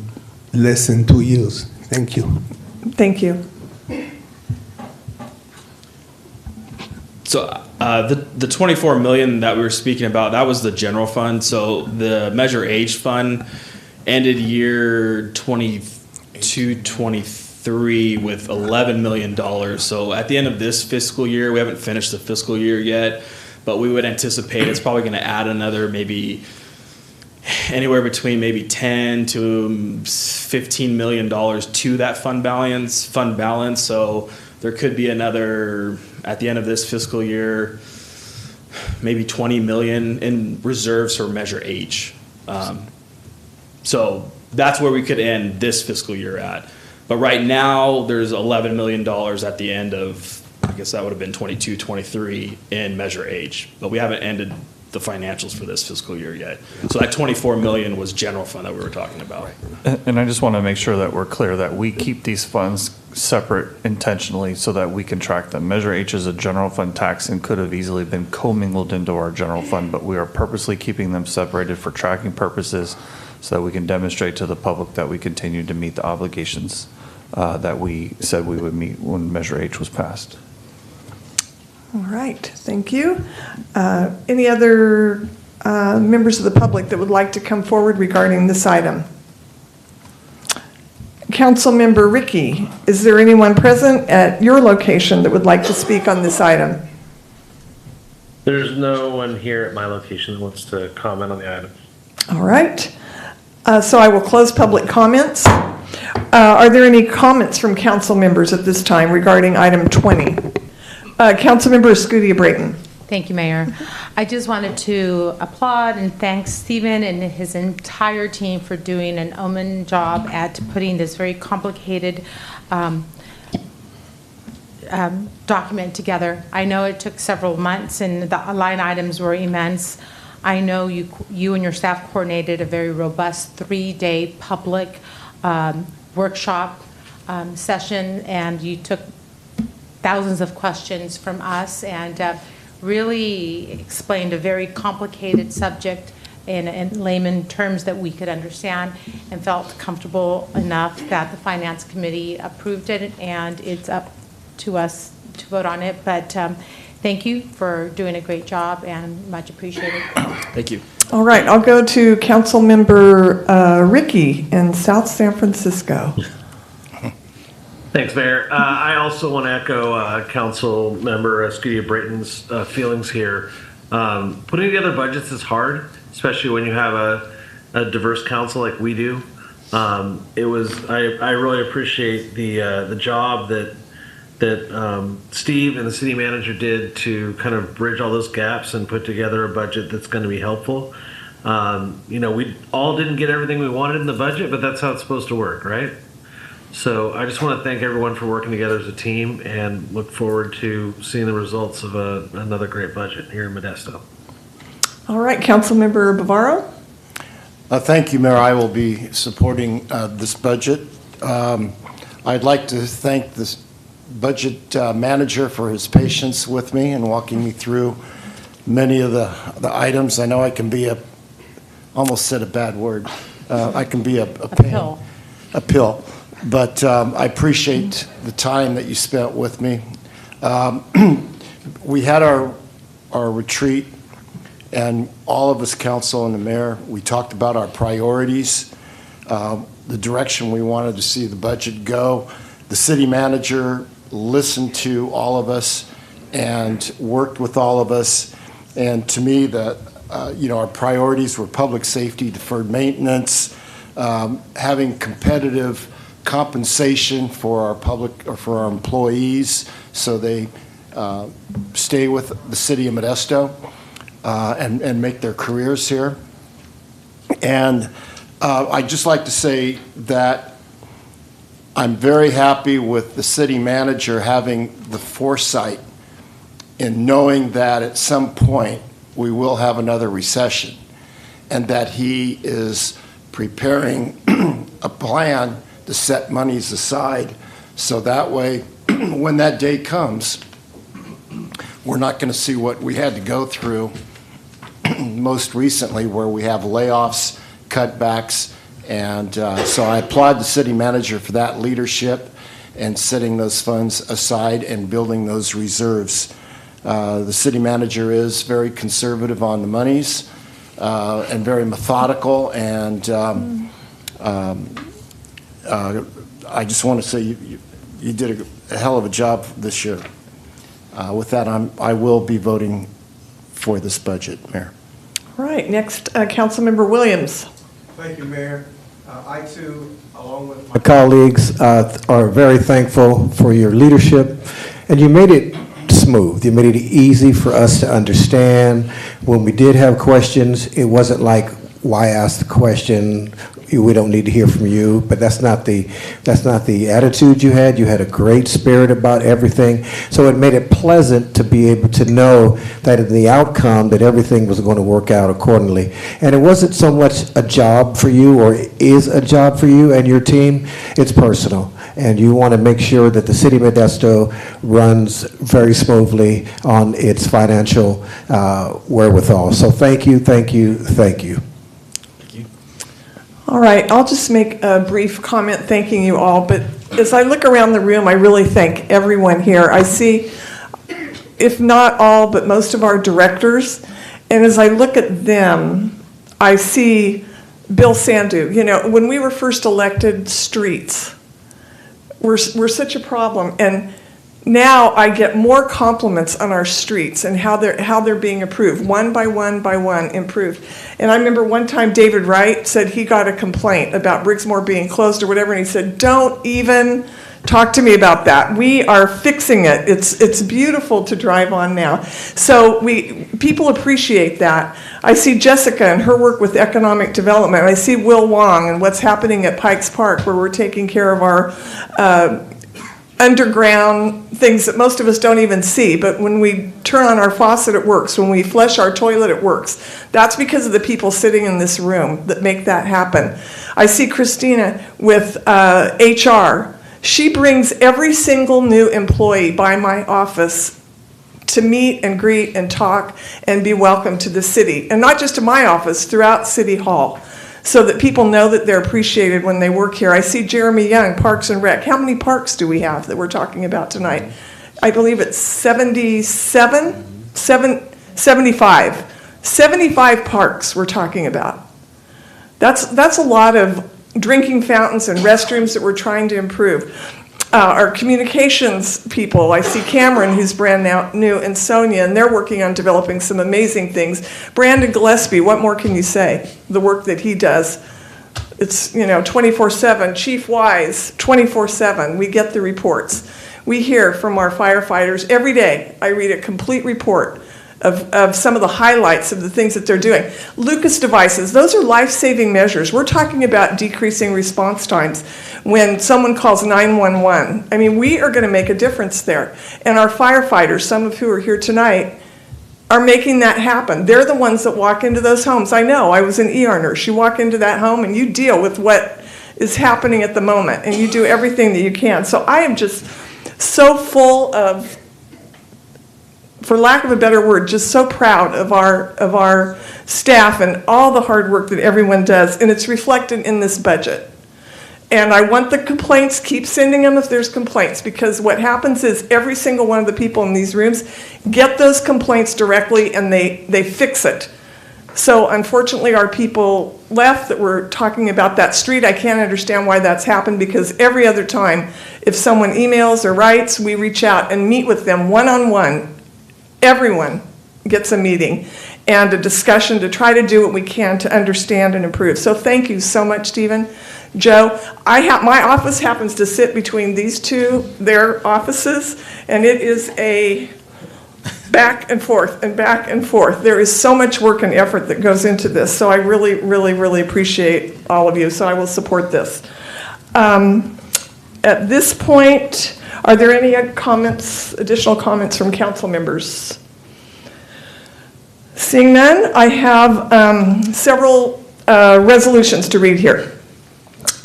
less than 2 years. Thank you. Thank you. So the 24 million that we were speaking about, that was the general fund. So the Measure H fund ended year 22-23 with $11 million. So at the end of this fiscal year, we haven't finished the fiscal year yet, but we would anticipate it's probably going to add another maybe anywhere between maybe 10 to $15 million to that fund balance. So there could be another, at the end of this fiscal year, maybe 20 million in reserves for Measure H. So that's where we could end this fiscal year at. But right now, there's $11 million at the end of, I guess that would have been 22-23 in Measure H. But we haven't ended the financials for this fiscal year yet. So that 24 million was general fund that we were talking about. And I just want to make sure that we're clear that we keep these funds separate intentionally so that we can track them. Measure H is a general fund tax and could have easily been commingled into our general fund, but we are purposely keeping them separated for tracking purposes so that we can demonstrate to the public that we continue to meet the obligations that we said we would meet when Measure H was passed. All right, thank you. Any other members of the public that would like to come forward regarding this item? Councilmember Ricky, is there anyone present at your location that would like to speak on this item? There's no one here at my location that wants to comment on the item. All right. So I will close public comments. Are there any comments from council members at this time regarding item 20? Councilmember Escutia-Brayton. Thank you, Mayor. I just wanted to applaud and thank Stephen and his entire team for doing an omen job at putting this very complicated document together. I know it took several months and the line items were immense. I know you and your staff coordinated a very robust 3-day public workshop session, and you took thousands of questions from us and really explained a very complicated subject in layman terms that we could understand, and felt comfortable enough that the Finance Committee approved it, and it's up to us to vote on it. But thank you for doing a great job and much appreciated. Thank you. All right, I'll go to Councilmember Ricky in South San Francisco. Thanks, Mayor. I also want to echo Council Member Escutia-Brayton's feelings here. Putting together budgets is hard, especially when you have a diverse council like we do. I really appreciate the job that Steve and the city manager did to kind of bridge all those gaps and put together a budget that's going to be helpful. We all didn't get everything we wanted in the budget, but that's how it's supposed to work, right? So I just want to thank everyone for working together as a team and look forward to seeing the results of another great budget here in Modesto. All right, Councilmember Bavaro. Thank you, Mayor. I will be supporting this budget. I'd like to thank this budget manager for his patience with me and walking me through many of the items. I know I can be almost said a bad word. I can be a pain. A pill. But I appreciate the time that you spent with me. We had our retreat, and all of us, council and the mayor, we talked about our priorities, the direction we wanted to see the budget go. The city manager listened to all of us and worked with all of us. And to me, our priorities were public safety, deferred maintenance, having competitive compensation for our public or for our employees so they stay with the city of Modesto and make their careers here. And I'd just like to say that I'm very happy with the city manager having the foresight in knowing that at some point we will have another recession, and that he is preparing a plan to set monies aside so that way when that day comes, we're not going to see what we had to go through most recently, where we have layoffs, cutbacks, and so I applaud the city manager for that leadership and setting those funds aside and building those reserves. The city manager is very conservative on the monies and very methodical, and I just want to say you did a hell of a job this year. With that, I will be voting for this budget, Mayor. All right, next, Councilmember Williams. Thank you, Mayor. I too, along with my colleagues, are very thankful for your leadership, and you made it smooth. You made it easy for us to understand. When we did have questions, it wasn't like, why ask the question? We don't need to hear from you. But that's not the attitude you had. You had a great spirit about everything. So it made it pleasant to be able to know that in the outcome that everything was going to work out accordingly. And it wasn't so much a job for you, or is a job for you and your team. It's personal. And you want to make sure that the city of Modesto runs very smoothly on its financial wherewithal. So thank you, thank you, thank you. All right, I'll just make a brief comment thanking you all, but as I look around the room, I really thank everyone here. I see, if not all, but most of our directors, and as I look at them, I see Bill Sandu. You know, when we were first elected, streets were such a problem, and now I get more compliments on our streets and how they're being improved, one by one by one improved. And I remember one time David Wright said he got a complaint about Briggsmore being closed or whatever, and he said, "Don't even talk to me about that. We are fixing it. It's beautiful to drive on now." So people appreciate that. I see Jessica and her work with economic development. I see Will Wong and what's happening at Pikes Park, where we're taking care of our underground things that most of us don't even see, but when we turn on our faucet, it works. When we flush our toilet, it works. That's because of the people sitting in this room that make that happen. I see Christina with HR. She brings every single new employee by my office to meet and greet and talk and be welcome to the city. And not just to my office, throughout City Hall, so that people know that they're appreciated when they work here. I see Jeremy Young, Parks and Rec. How many parks do we have that we're talking about tonight? I believe it's 75. 75 parks we're talking about. That's a lot of drinking fountains and restrooms that we're trying to improve. Our communications people, I see Cameron, who's brand new, and Sonia, and they're working on developing some amazing things. Brandon Gillespie, what more can you say? The work that he does, it's 24/7. Chief Wise, 24/7. We get the reports. We hear from our firefighters every day. I read a complete report of some of the highlights of the things that they're doing. Lucas devices, those are life-saving measures. We're talking about decreasing response times when someone calls 911. I mean, we are going to make a difference there. And our firefighters, some of who are here tonight, are making that happen. They're the ones that walk into those homes. I know, I was an ER nurse. You walk into that home and you deal with what is happening at the moment, and you do everything that you can. So I am just so full of, for lack of a better word, just so proud of our staff and all the hard work that everyone does, and it's reflected in this budget. And I want the complaints, keep sending them if there's complaints, because what happens is every single one of the people in these rooms get those complaints directly and they fix it. So unfortunately our people left that were talking about that street. I can't understand why that's happened, because every other time if someone emails or writes, we reach out and meet with them one-on-one. Everyone gets a meeting and a discussion to try to do what we can to understand and improve. So thank you so much, Stephen. Joe, my office happens to sit between these two, their offices, and it is a back and forth and back and forth. There is so much work and effort that goes into this, so I really, really, really appreciate all of you, so I will support this. At this point, are there any additional comments from council members? Seeing none, I have several resolutions to read here.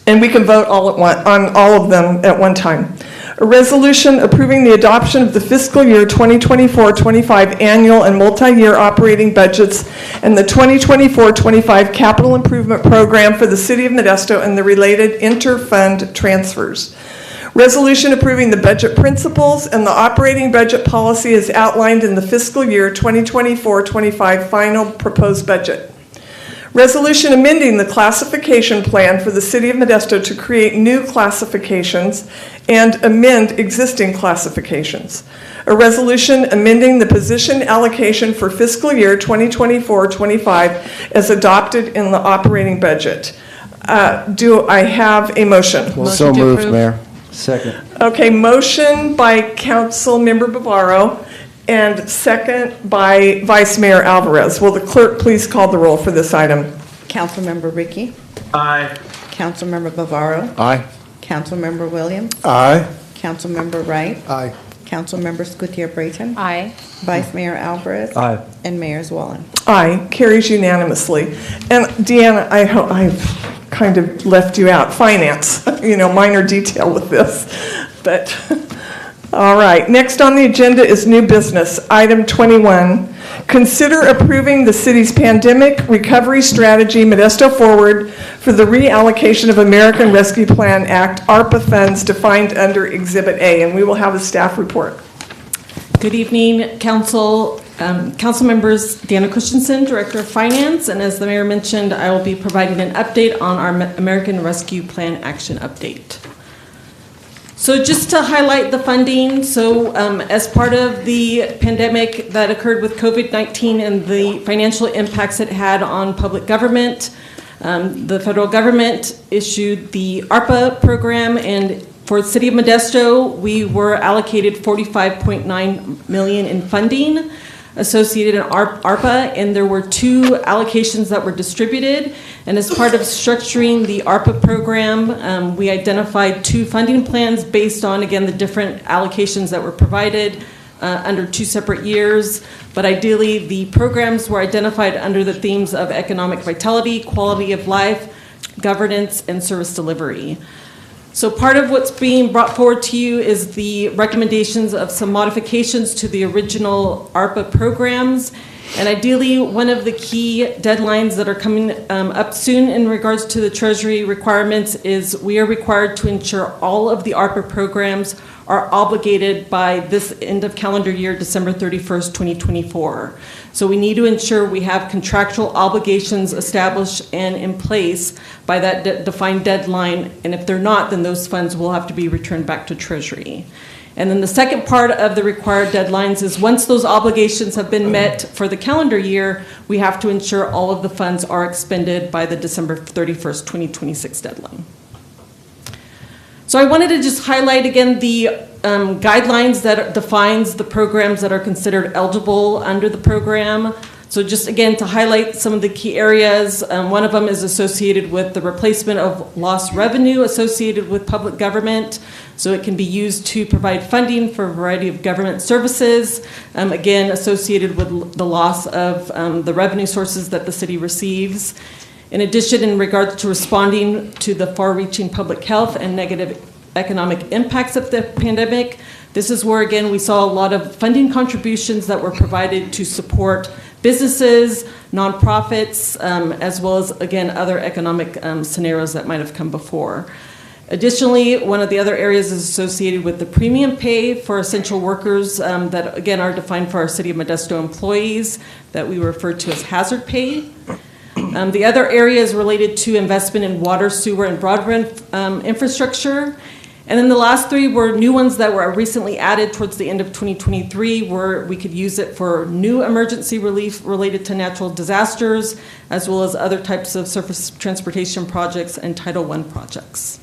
And we can vote on all of them at one time. A resolution approving the adoption of the fiscal year 2024-25 annual and multi-year operating budgets and the 2024-25 capital improvement program for the City of Modesto and the related inter-fund transfers. Resolution approving the budget principles and the operating budget policy as outlined in the fiscal year 2024-25 final proposed budget. Resolution amending the classification plan for the City of Modesto to create new classifications and amend existing classifications. A resolution amending the position allocation for fiscal year 2024-25 as adopted in the operating budget. Do I have a motion? So moved, Mayor. Second. Okay, motion by Council Member Bavaro and second by Vice Mayor Alvarez. Will the clerk please call the roll for this item? Councilmember Ricky. Aye. Councilmember Bavaro. Aye. Councilmember Williams. Aye. Councilmember Wright. Aye. Councilmember Gutierrez-Brayton. Aye. Vice Mayor Alvarez. Aye. And Mayor Zwollen. Aye, carries unanimously. And Deanna, I've kind of left you out. Finance, minor detail with this, but all right. Next on the agenda is new business. Item 21, consider approving the city's pandemic recovery strategy Modesto Forward for the reallocation of American Rescue Plan Act ARPA funds defined under Exhibit A, and we will have a staff report. Good evening, Council. Council members, Deanna Christensen, Director of Finance, and as the Mayor mentioned, I will be providing an update on our American Rescue Plan Action Update. So just to highlight the funding, so as part of the pandemic that occurred with COVID-19 and the financial impacts it had on public government, the federal government issued the ARPA program, and for the City of Modesto, we were allocated $45.9 million in funding associated in ARPA, and there were 2 allocations that were distributed. And as part of structuring the ARPA program, we identified 2 funding plans based on, again, the different allocations that were provided under 2 separate years. But ideally, the programs were identified under the themes of economic vitality, quality of life, governance, and service delivery. So part of what's being brought forward to you is the recommendations of some modifications to the original ARPA programs. And ideally, one of the key deadlines that are coming up soon in regards to the Treasury requirements is we are required to ensure all of the ARPA programs are obligated by this end of calendar year, December 31st, 2024. So we need to ensure we have contractual obligations established and in place by that defined deadline. And if they're not, then those funds will have to be returned back to Treasury. And then the second part of the required deadlines is once those obligations have been met for the calendar year, we have to ensure all of the funds are expended by the December 31st, 2026 deadline. So I wanted to just highlight again the guidelines that defines the programs that are considered eligible under the program. So just again to highlight some of the key areas, one of them is associated with the replacement of lost revenue associated with public government. So it can be used to provide funding for a variety of government services, again associated with the loss of the revenue sources that the city receives. In addition, in regards to responding to the far-reaching public health and negative economic impacts of the pandemic, this is where, again, we saw a lot of funding contributions that were provided to support businesses, nonprofits, as well as, again, other economic scenarios that might have come before. Additionally, one of the other areas is associated with the premium pay for essential workers that, again, are defined for our City of Modesto employees that we refer to as hazard pay. The other area is related to investment in water, sewer, and broadband infrastructure. And then the last 3 were new ones that were recently added towards the end of 2023, where we could use it for new emergency relief related to natural disasters, as well as other types of surface transportation projects and Title I projects.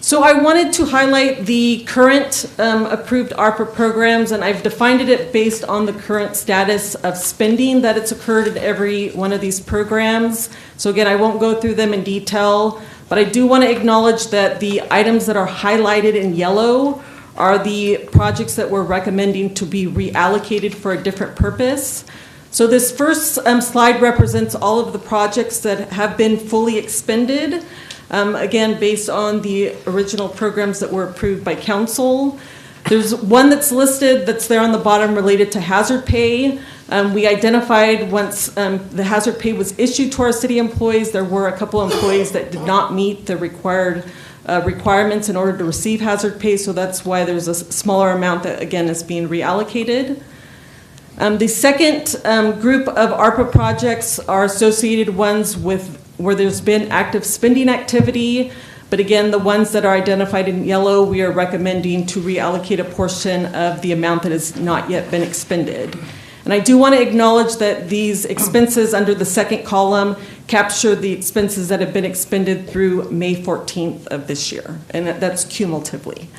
So I wanted to highlight the current approved ARPA programs, and I've defined it based on the current status of spending that it's occurred in every one of these programs. So again, I won't go through them in detail, but I do want to acknowledge that the items that are highlighted in yellow are the projects that we're recommending to be reallocated for a different purpose. So this first slide represents all of the projects that have been fully expended. Again, based on the original programs that were approved by council. There's one that's listed that's there on the bottom related to hazard pay. We identified once the hazard pay was issued to our city employees, there were a couple of employees that did not meet the required requirements in order to receive hazard pay, so that's why there's a smaller amount that, again, is being reallocated. The second group of ARPA projects are associated ones with where there's been active spending activity, but again, the ones that are identified in yellow, we are recommending to reallocate a portion of the amount that has not yet been expended. And I do want to acknowledge that these expenses under the second column capture the expenses that have been expended through May 14th of this year, and that's cumulatively.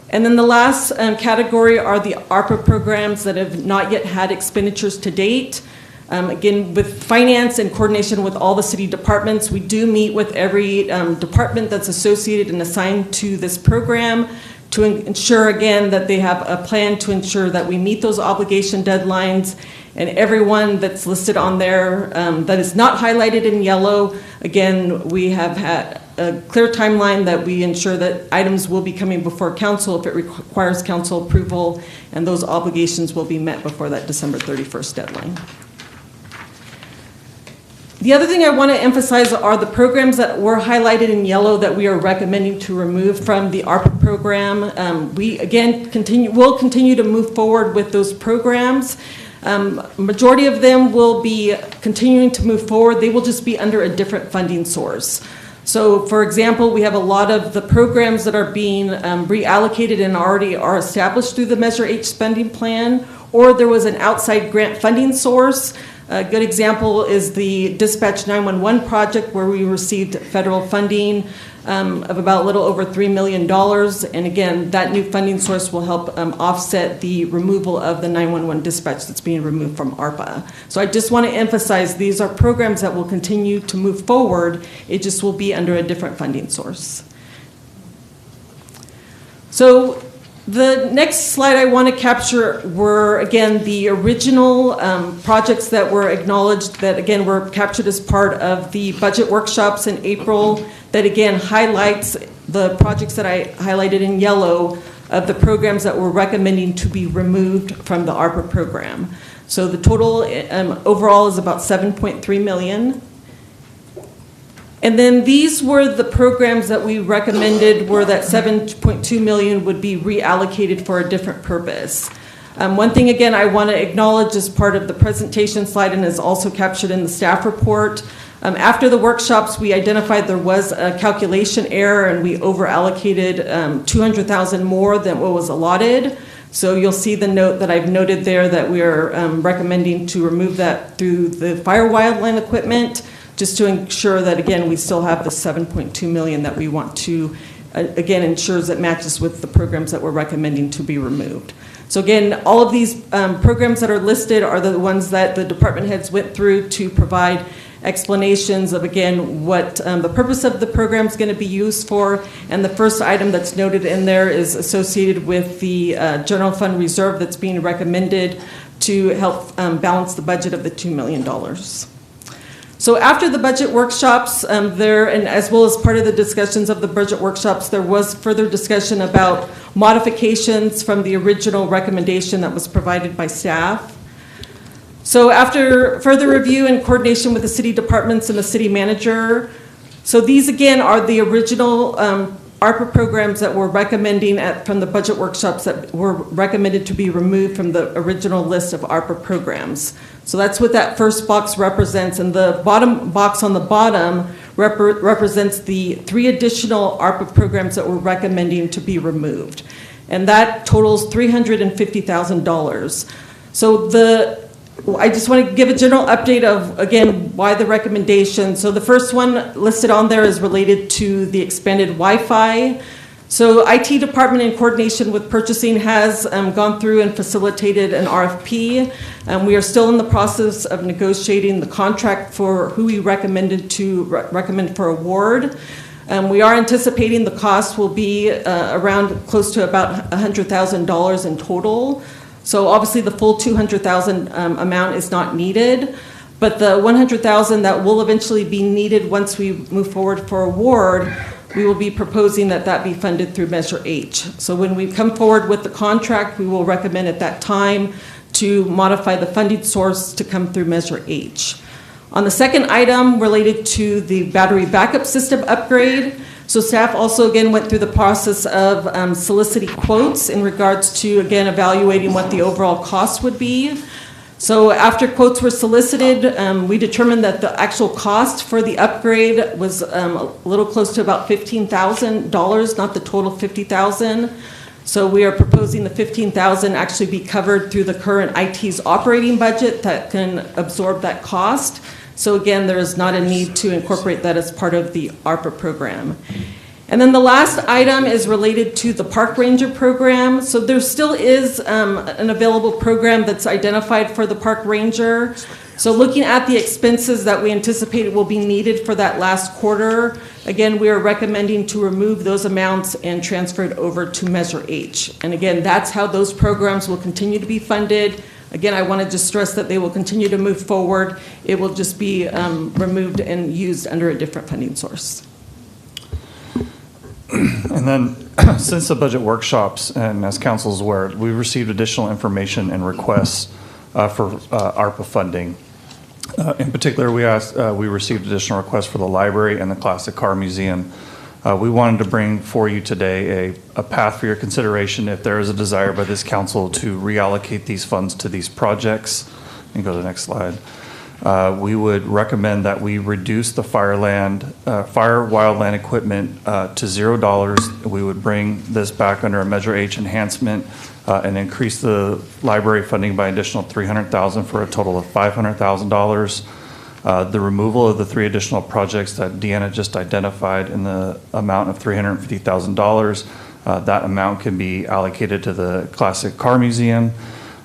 And then the last category are the ARPA programs that have not yet had expenditures to date. Again, with finance and coordination with all the city departments, we do meet with every department that's associated and assigned to this program to ensure, again, that they have a plan to ensure that we meet those obligation deadlines. And everyone that's listed on there that is not highlighted in yellow, again, we have had a clear timeline that we ensure that items will be coming before council if it requires council approval, and those obligations will be met before that December 31st deadline. The other thing I want to emphasize are the programs that were highlighted in yellow that we are recommending to remove from the ARPA program. We, again, will continue to move forward with those programs. Majority of them will be continuing to move forward. They will just be under a different funding source. So for example, we have a lot of the programs that are being reallocated and already are established through the Measure H spending plan, or there was an outside grant funding source. A good example is the Dispatch 911 project, where we received federal funding of about a little over $3 million. And again, that new funding source will help offset the removal of the 911 dispatch that's being removed from ARPA. So I just want to emphasize these are programs that will continue to move forward. It just will be under a different funding source. So the next slide I want to capture were, again, the original projects that were acknowledged that, again, were captured as part of the budget workshops in April that, again, highlights the projects that I highlighted in yellow of the programs that we're recommending to be removed from the ARPA program. So the total overall is about $7.3 million. And then these were the programs that we recommended where that $7.2 million would be reallocated for a different purpose. One thing, again, I want to acknowledge as part of the presentation slide and is also captured in the staff report. After the workshops, we identified there was a calculation error and we over-allocated $200,000 more than what was allotted. So you'll see the note that I've noted there that we are recommending to remove that through the fire wildland equipment, just to ensure that, again, we still have the $7.2 million that we want to, again, ensures that matches with the programs that we're recommending to be removed. So again, all of these programs that are listed are the ones that the department heads went through to provide explanations of, again, what the purpose of the program is going to be used for. And the first item that's noted in there is associated with the general fund reserve that's being recommended to help balance the budget of the $2 million. So after the budget workshops, and as well as part of the discussions of the budget workshops, there was further discussion about modifications from the original recommendation that was provided by staff. So after further review and coordination with the city departments and the city manager, so these again are the original ARPA programs that we're recommending from the budget workshops that were recommended to be removed from the original list of ARPA programs. So that's what that first box represents, and the bottom box on the bottom represents the 3 additional ARPA programs that we're recommending to be removed. And that totals $350,000. So I just want to give a general update of, again, why the recommendation. So the first one listed on there is related to the expanded Wi-Fi. So IT department in coordination with purchasing has gone through and facilitated an RFP. We are still in the process of negotiating the contract for who we recommended to recommend for award. We are anticipating the cost will be around close to about $100,000 in total. So obviously the full $200,000 amount is not needed, but the $100,000 that will eventually be needed once we move forward for award, we will be proposing that be funded through Measure H. So when we come forward with the contract, we will recommend at that time to modify the funding source to come through Measure H. On the second item related to the battery backup system upgrade, so staff also again went through the process of soliciting quotes in regards to, again, evaluating what the overall cost would be. So after quotes were solicited, we determined that the actual cost for the upgrade was a little close to about $15,000, not the total $50,000. So we are proposing the $15,000 actually be covered through the current IT's operating budget that can absorb that cost. So again, there is not a need to incorporate that as part of the ARPA program. And then the last item is related to the Park Ranger program. So there still is an available program that's identified for the Park Ranger. So looking at the expenses that we anticipate will be needed for that last quarter, again, we are recommending to remove those amounts and transfer it over to Measure H. And again, that's how those programs will continue to be funded. Again, I want to just stress that they will continue to move forward. It will just be removed and used under a different funding source. And then, since the budget workshops, and as council is aware, we received additional information and requests for ARPA funding. In particular, we received additional requests for the library and the Classic Car Museum. We wanted to bring for you today a path for your consideration if there is a desire by this council to reallocate these funds to these projects. You can go to the next slide. we would recommend that we reduce the fire wildland equipment to $0. We would bring this back under a Measure H enhancement and increase the library funding by additional $300,000 for a total of $500,000. The removal of the 3 additional projects that Deanna just identified in the amount of $350,000, that amount can be allocated to the Classic Car Museum.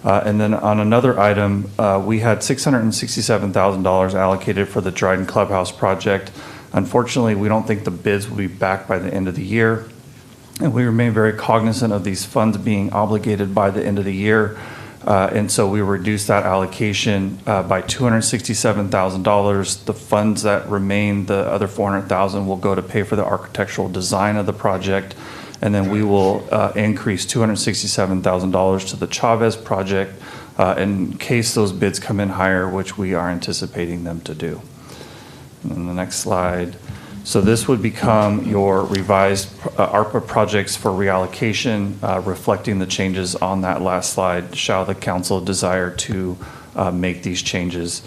And then on another item, we had $667,000 allocated for the Dryden Clubhouse project. Unfortunately, we don't think the bids will be back by the end of the year. And we remain very cognizant of these funds being obligated by the end of the year. And so we reduced that allocation by $267,000. The funds that remain, the other $400,000, will go to pay for the architectural design of the project. And then we will increase $267,000 to the Chavez project in case those bids come in higher, which we are anticipating them to do. And then the next slide. So this would become your revised ARPA projects for reallocation, reflecting the changes on that last slide, shall the council desire to make these changes.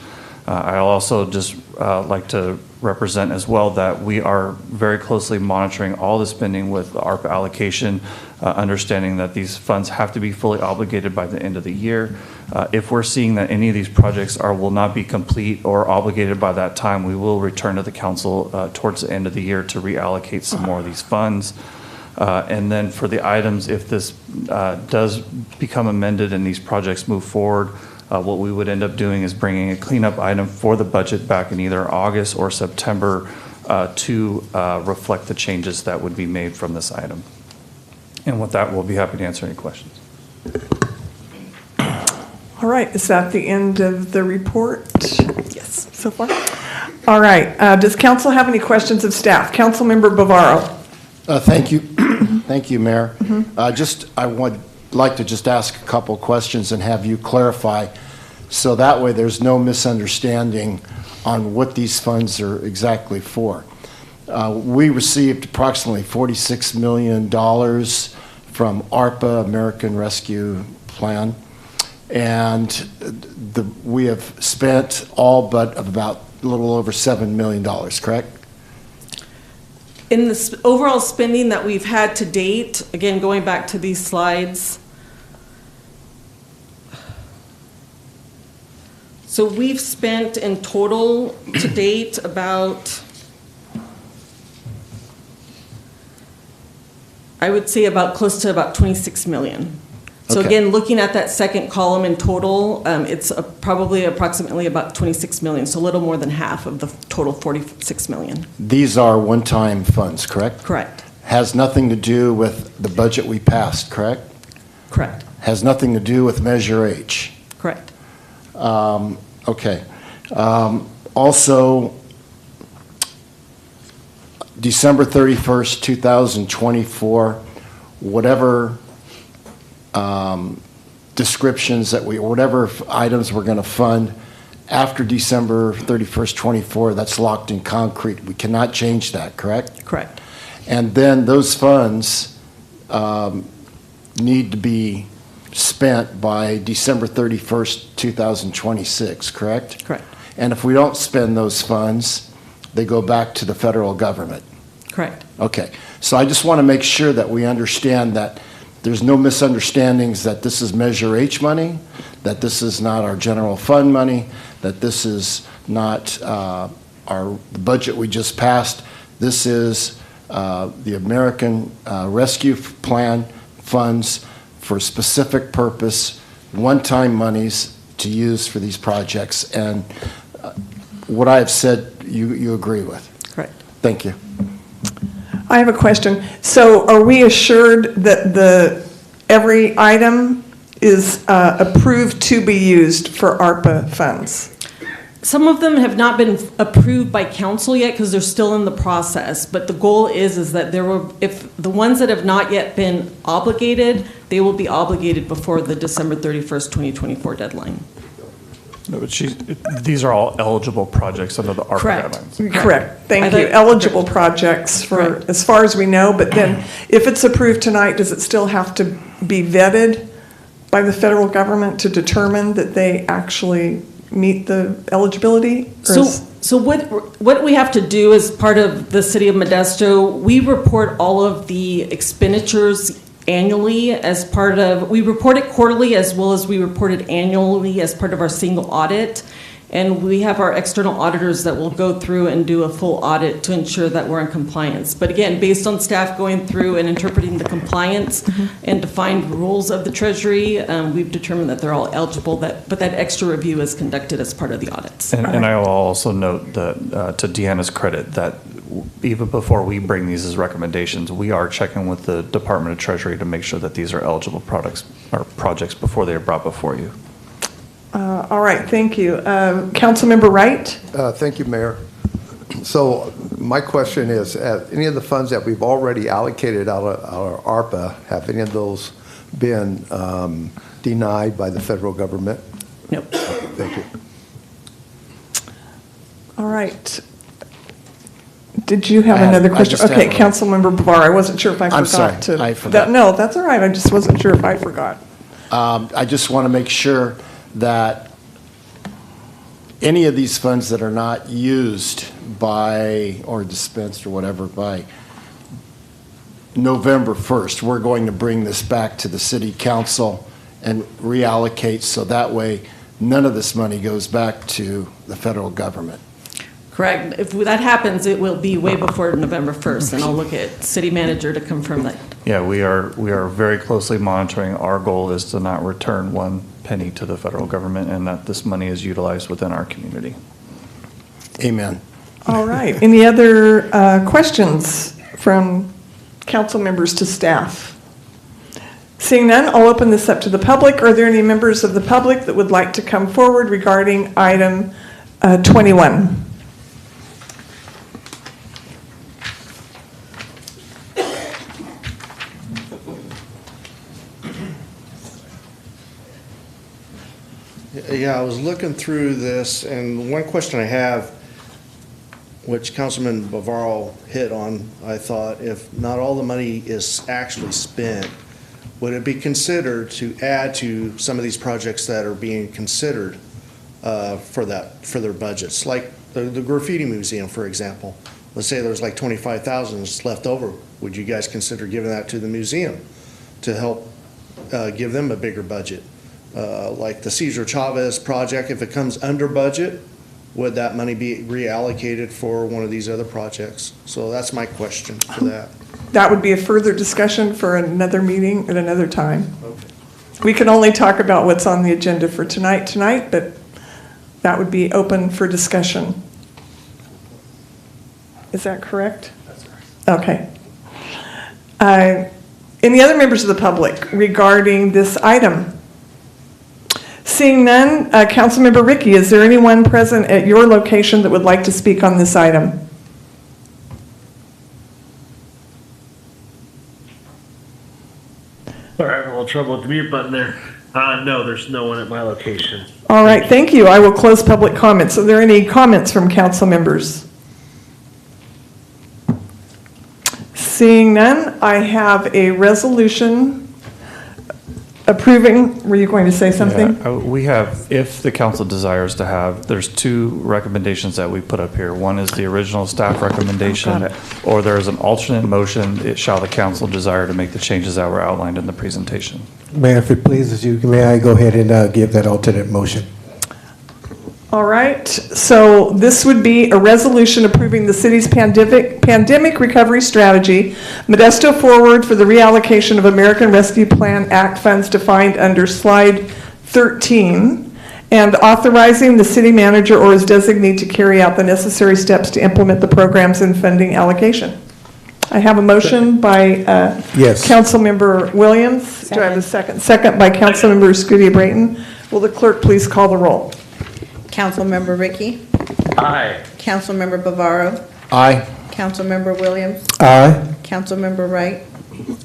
I'll also just like to represent as well that we are very closely monitoring all the spending with the ARPA allocation, understanding that these funds have to be fully obligated by the end of the year. If we're seeing that any of these projects will not be complete or obligated by that time, we will return to the council towards the end of the year to reallocate some more of these funds. And then for the items, if this does become amended and these projects move forward, what we would end up doing is bringing a cleanup item for the budget back in either August or September to reflect the changes that would be made from this item. And with that, we'll be happy to answer any questions. All right, is that the end of the report? Yes, so far. All right, does council have any questions of staff? Councilmember Bavaro. Thank you. Thank you, Mayor. I would like to just ask a couple questions and have you clarify, so that way there's no misunderstanding on what these funds are exactly for. We received approximately $46 million from ARPA, American Rescue Plan, and we have spent all but about a little over $7 million, correct? In the overall spending that we've had to date, again, going back to these slides, so we've spent in total to date about, I would say about close to about 26 million. So Okay. again, looking at that second column in total, it's probably approximately about 26 million, so a little more than half of the total 46 million. These are one-time funds, correct? Correct. Has nothing to do with the budget we passed, correct? Correct. Has nothing to do with Measure H. Correct. Okay. Also, December 31st, 2024, whatever descriptions whatever items we're going to fund after December 31st, 24, that's locked in concrete. We cannot change that, correct? Correct. And then those funds need to be spent by December 31st, 2026, correct? Correct. And if we don't spend those funds, they go back to the federal government. Correct. Okay. So I just want to make sure that we understand that there's no misunderstandings that this is Measure H money, that this is not our general fund money, that this is not the budget we just passed. This is the American Rescue Plan funds for specific purpose, one-time monies to use for these projects. And what I have said, you agree with? Correct. Thank you. I have a question. So are we assured that every item is approved to be used for ARPA funds? Some of them have not been approved by council yet because they're still in the process. But the goal is that if the ones that have not yet been obligated, they will be obligated before the December 31st, 2024 deadline. No, but these are all eligible projects under the ARPA Correct. guidelines. Correct. Thank you. Eligible projects for, as far as we know, but then if it's approved tonight, does it still have to be vetted by the federal government to determine that they actually meet the eligibility? Or So what we have to do as part of the City of Modesto, we report all of the expenditures annually we report it quarterly as well as we report it annually as part of our single audit. And we have our external auditors that will go through and do a full audit to ensure that we're in compliance. But again, based on staff going through and interpreting the compliance and defined rules of the Treasury, we've determined that they're all eligible, but that extra review is conducted as part of the audits. And I will also note that, to Deanna's credit, that even before we bring these as recommendations, we are checking with the Department of Treasury to make sure that these are eligible products or projects before they are brought before you. All right, thank you. Councilmember Wright? Thank you, Mayor. So my question is, any of the funds that we've already allocated out of ARPA, have any of those been denied by the federal government? Nope. Thank you. All right. Did you have another question? Okay, Councilmember Bavar, I wasn't sure if I forgot I'm sorry, to. I forgot. No, that's all right. I just wasn't sure if I forgot. I just want to make sure that any of these funds that are not used by, or dispensed or whatever, by November 1st, we're going to bring this back to the city council and reallocate, so that way none of this money goes back to the federal government. Correct. If that happens, it will be way before November 1st, and I'll look at city manager to confirm that. Yeah, we are very closely monitoring. Our goal is to not return one penny to the federal government, and that this money is utilized within our community. Amen. All right. Any other questions from council members to staff? Seeing none, I'll open this up to the public. Are there any members of the public that would like to come forward regarding item 21? Yeah, I was looking through this, and one question I have, which Councilman Bavaro hit on, I thought, if not all the money is actually spent, would it be considered to add to some of these projects that are being considered for their budgets? Like the graffiti museum, for example. Let's say there's like $25,000 left over. Would you guys consider giving that to the museum to help give them a bigger budget? Like the Cesar Chavez project, if it comes under budget, would that money be reallocated for one of these other projects? So that's my question for that. That would be a further discussion for another meeting at another time. Okay. We can only talk about what's on the agenda for tonight, but that would be open for discussion. Is that correct? That's right. Okay. Any other members of the public regarding this item? Seeing none, Councilmember Ricky, is there anyone present at your location that would like to speak on this item? All right, a little trouble with the mute button there. No, there's no one at my location. All right, thank you. I will close public comments. Are there any comments from council members? Seeing none, I have a resolution approving, were you going to say something? Yeah, we have, if the council desires to have, there's two recommendations that we put up here. One is the original staff recommendation, or there's an alternate motion, shall the council desire to make the changes that were outlined in the presentation. Mayor, if it pleases you, may I go ahead and give that alternate motion? All right, so this would be a resolution approving the city's pandemic recovery strategy, Modesto Forward, for the reallocation of American Rescue Plan Act funds defined under slide 13, and authorizing the city manager or his designee to carry out the necessary steps to implement the programs and funding allocation. I have a motion by yes. Councilmember Williams. Second. Do I have a second? Second by Councilmember Scudia-Brayton. Will the clerk please call the roll? Councilmember Ricky? Aye. Councilmember Bavaro? Aye. Councilmember Williams? Aye. Councilmember Wright?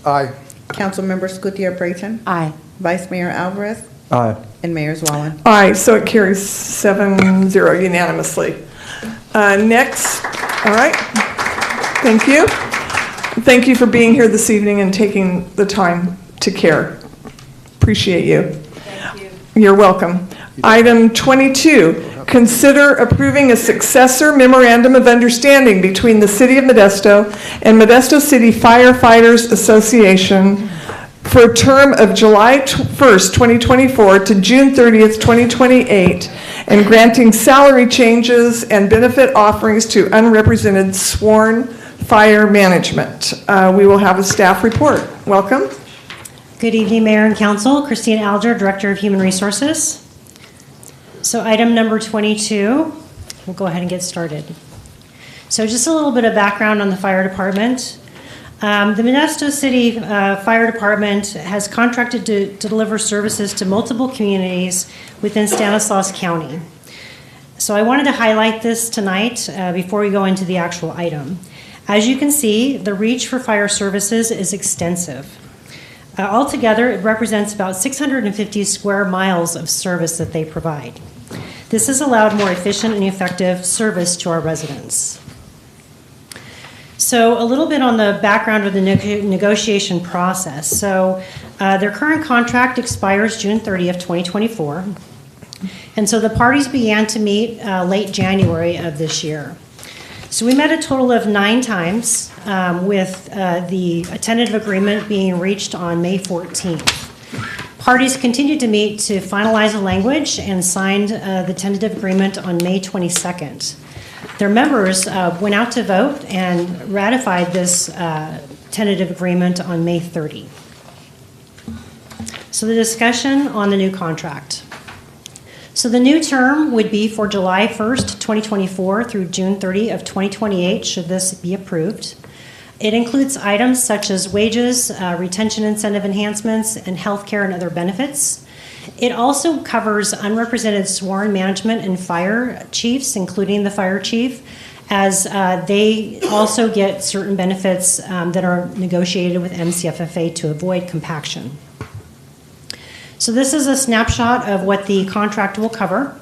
Aye. Councilmember Scudia-Brayton? Aye. Vice Mayor Alvarez? Aye. And Mayor Zwallen? Aye, so it carries 7-0 unanimously. Next, all right, thank you. Thank you for being here this evening and taking the time to care. Appreciate you. Thank you. You're welcome. Item 22, consider approving a successor memorandum of understanding between the City of Modesto and Modesto City Firefighters Association for a term of July 1st, 2024 to June 30th, 2028, and granting salary changes and benefit offerings to unrepresented sworn fire management. We will have a staff report. Welcome. Good evening, Mayor and Council. Christine Alger, Director of Human Resources. So item number 22, we'll go ahead and get started. So just a little bit of background on the fire department. The Modesto City Fire Department has contracted to deliver services to multiple communities within Stanislaus County. So I wanted to highlight this tonight before we go into the actual item. As you can see, the reach for fire services is extensive. Altogether, it represents about 650 square miles of service that they provide. This has allowed more efficient and effective service to our residents. So a little bit on the background of the negotiation process. So their current contract expires June 30th, 2024. And so the parties began to meet late January of this year. So we met a total of 9 times with the tentative agreement being reached on May 14th. Parties continued to meet to finalize the language and signed the tentative agreement on May 22nd. Their members went out to vote and ratified this tentative agreement on May 30. So the discussion on the new contract. So the new term would be for July 1st, 2024 through June 30 of 2028, should this be approved. It includes items such as wages, retention incentive enhancements, and health care and other benefits. It also covers unrepresented sworn management and fire chiefs, including the fire chief, as they also get certain benefits that are negotiated with MCFFA to avoid compaction. So this is a snapshot of what the contract will cover.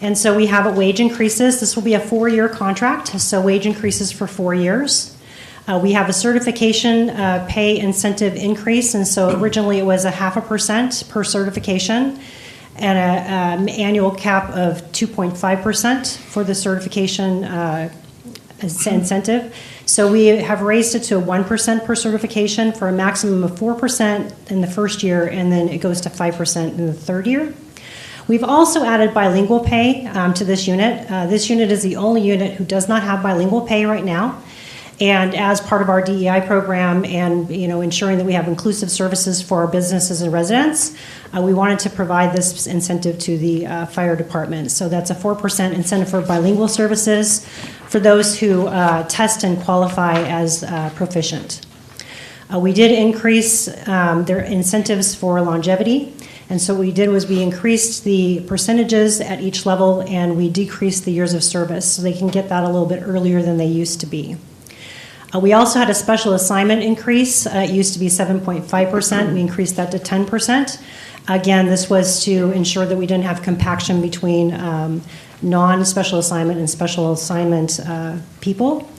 And so we have wage increases. This will be a 4-year contract, so wage increases for 4 years. We have a certification pay incentive increase, and so originally it was 0.5% per certification and an annual cap of 2.5% for the certification incentive. So we have raised it to 1% per certification for a maximum of 4% in the first year, and then it goes to 5% in the third year. We've also added bilingual pay to this unit. This unit is the only unit who does not have bilingual pay right now. And as part of our DEI program and ensuring that we have inclusive services for our businesses and residents, we wanted to provide this incentive to the fire department. So that's a 4% incentive for bilingual services for those who test and qualify as proficient. We did increase their incentives for longevity. And so what we did was we increased the percentages at each level and we decreased the years of service so they can get that a little bit earlier than they used to be. We also had a special assignment increase. It used to be 7.5%. We increased that to 10%. Again, this was to ensure that we didn't have compaction between non-special assignment and special assignment people.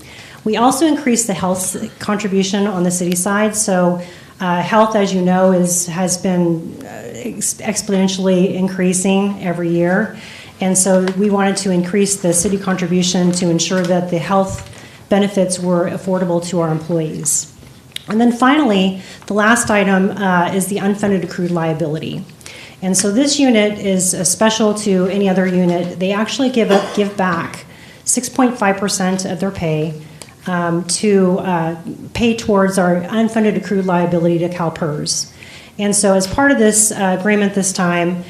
We also increased the health contribution on the city side. So health, as you know, has been exponentially increasing every year. And so we wanted to increase the city contribution to ensure that the health benefits were affordable to our employees. And then finally, the last item is the unfunded accrued liability. And so this unit is special to any other unit. They actually give back 6.5% of their pay to pay towards our unfunded accrued liability to CalPERS. And so as part of this agreement this time,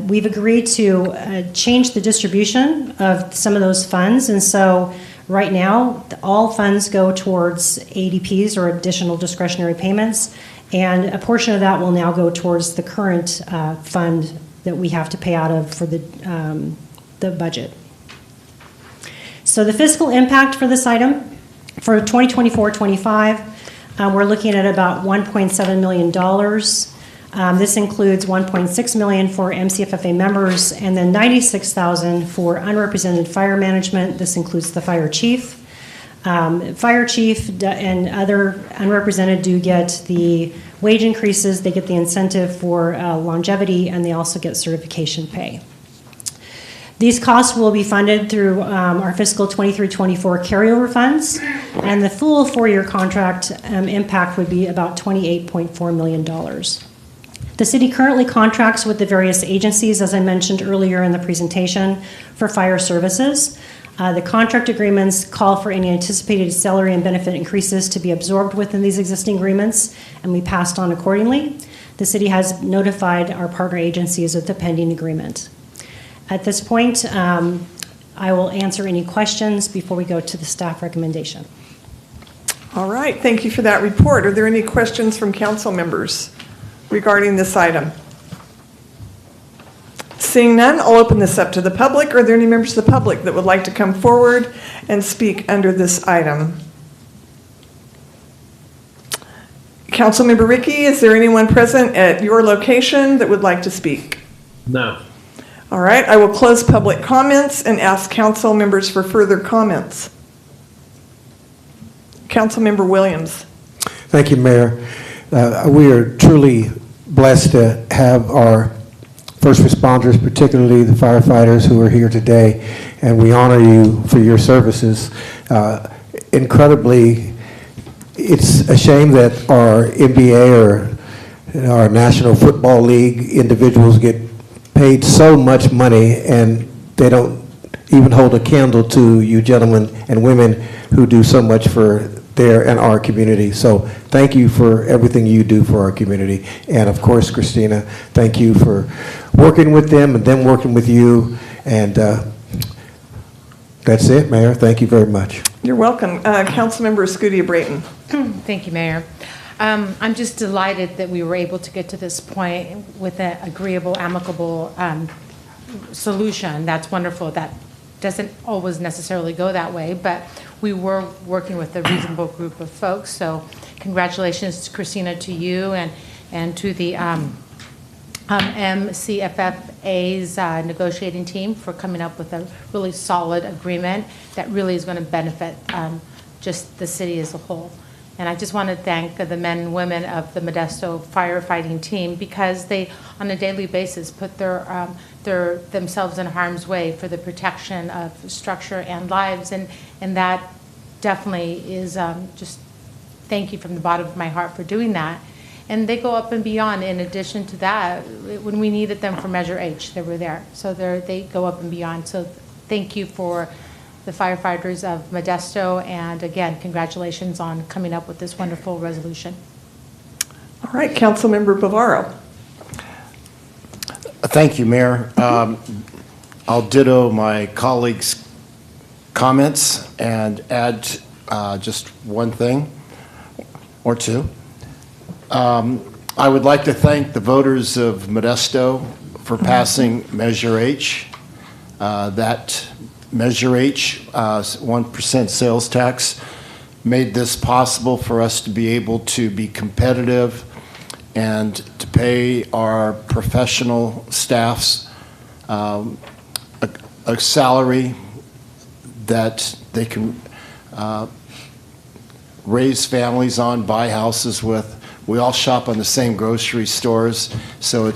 we've agreed to change the distribution of some of those funds. And so right now, all funds go towards ADPs or additional discretionary payments, and a portion of that will now go towards the current fund that we have to pay out of for the budget. So the fiscal impact for this item, for 2024-25, we're looking at about $1.7 million. This includes $1.6 million for MCFFA members and then $96,000 for unrepresented fire management. This includes the fire chief. Fire chief and other unrepresented do get the wage increases, they get the incentive for longevity, and they also get certification pay. These costs will be funded through our fiscal 23-24 carryover funds, and the full 4-year contract impact would be about $28.4 million. The city currently contracts with the various agencies, as I mentioned earlier in the presentation, for fire services. The contract agreements call for any anticipated salary and benefit increases to be absorbed within these existing agreements, and we passed on accordingly. The city has notified our partner agencies of the pending agreement. At this point, I will answer any questions before we go to the staff recommendation. All right, thank you for that report. Are there any questions from council members regarding this item? Seeing none, I'll open this up to the public. Are there any members of the public that would like to come forward and speak under this item? Councilmember Ricky, is there anyone present at your location that would like to speak? No. All right, I will close public comments and ask council members for further comments. Councilmember Williams. Thank you, Mayor. We are truly blessed to have our first responders, particularly the firefighters who are here today, and we honor you for your services. Incredibly, it's a shame that our NBA or our National Football League individuals get paid so much money and they don't even hold a candle to you gentlemen and women who do so much for their and our community. So thank you for everything you do for our community. And of course, Christina, thank you for working with them and them working with you. And that's it, Mayor. Thank you very much. You're welcome. Councilmember Scudia Brayton. Thank you, Mayor. I'm just delighted that we were able to get to this point with an agreeable, amicable solution. That's wonderful. That doesn't always necessarily go that way, but we were working with a reasonable group of folks. So congratulations, Christina, to you and to the MCFFA's negotiating team for coming up with a really solid agreement that really is going to benefit just the city as a whole. And I just want to thank the men and women of the Modesto firefighting team because they, on a daily basis, put their themselves in harm's way for the protection of structure and lives. And that definitely is just thank you from the bottom of my heart for doing that. And they go up and beyond. In addition to that, when we needed them for Measure H, they were there. So they go up and beyond. So thank you for the firefighters of Modesto, and again, congratulations on coming up with this wonderful resolution. All right, Councilmember Bavaro. Thank you, Mayor. I'll ditto my colleagues' comments and add just one thing or two. I would like to thank the voters of Modesto for passing Measure H. That Measure H, 1% sales tax, made this possible for us to be able to be competitive and to pay our professional staffs a salary that they can raise families on, buy houses with. We all shop on the same grocery stores, so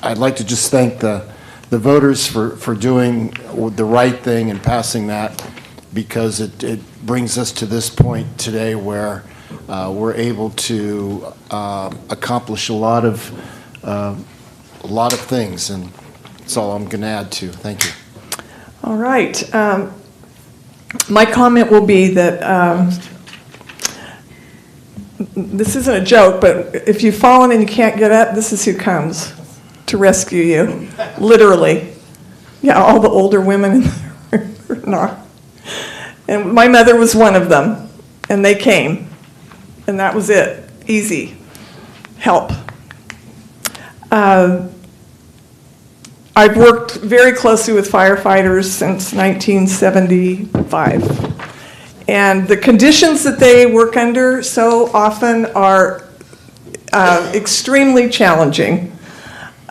I'd like to just thank the voters for doing the right thing and passing that, because it brings us to this point today where we're able to accomplish a lot of things, and that's all I'm going to add to. Thank you. All right. My comment will be that this isn't a joke, but if you've fallen and you can't get up, this is who comes to rescue you, literally. Yeah, all the older women in the room. And my mother was one of them, and they came, and that was it. Easy help. I've worked very closely with firefighters since 1975, and the conditions that they work under so often are extremely challenging.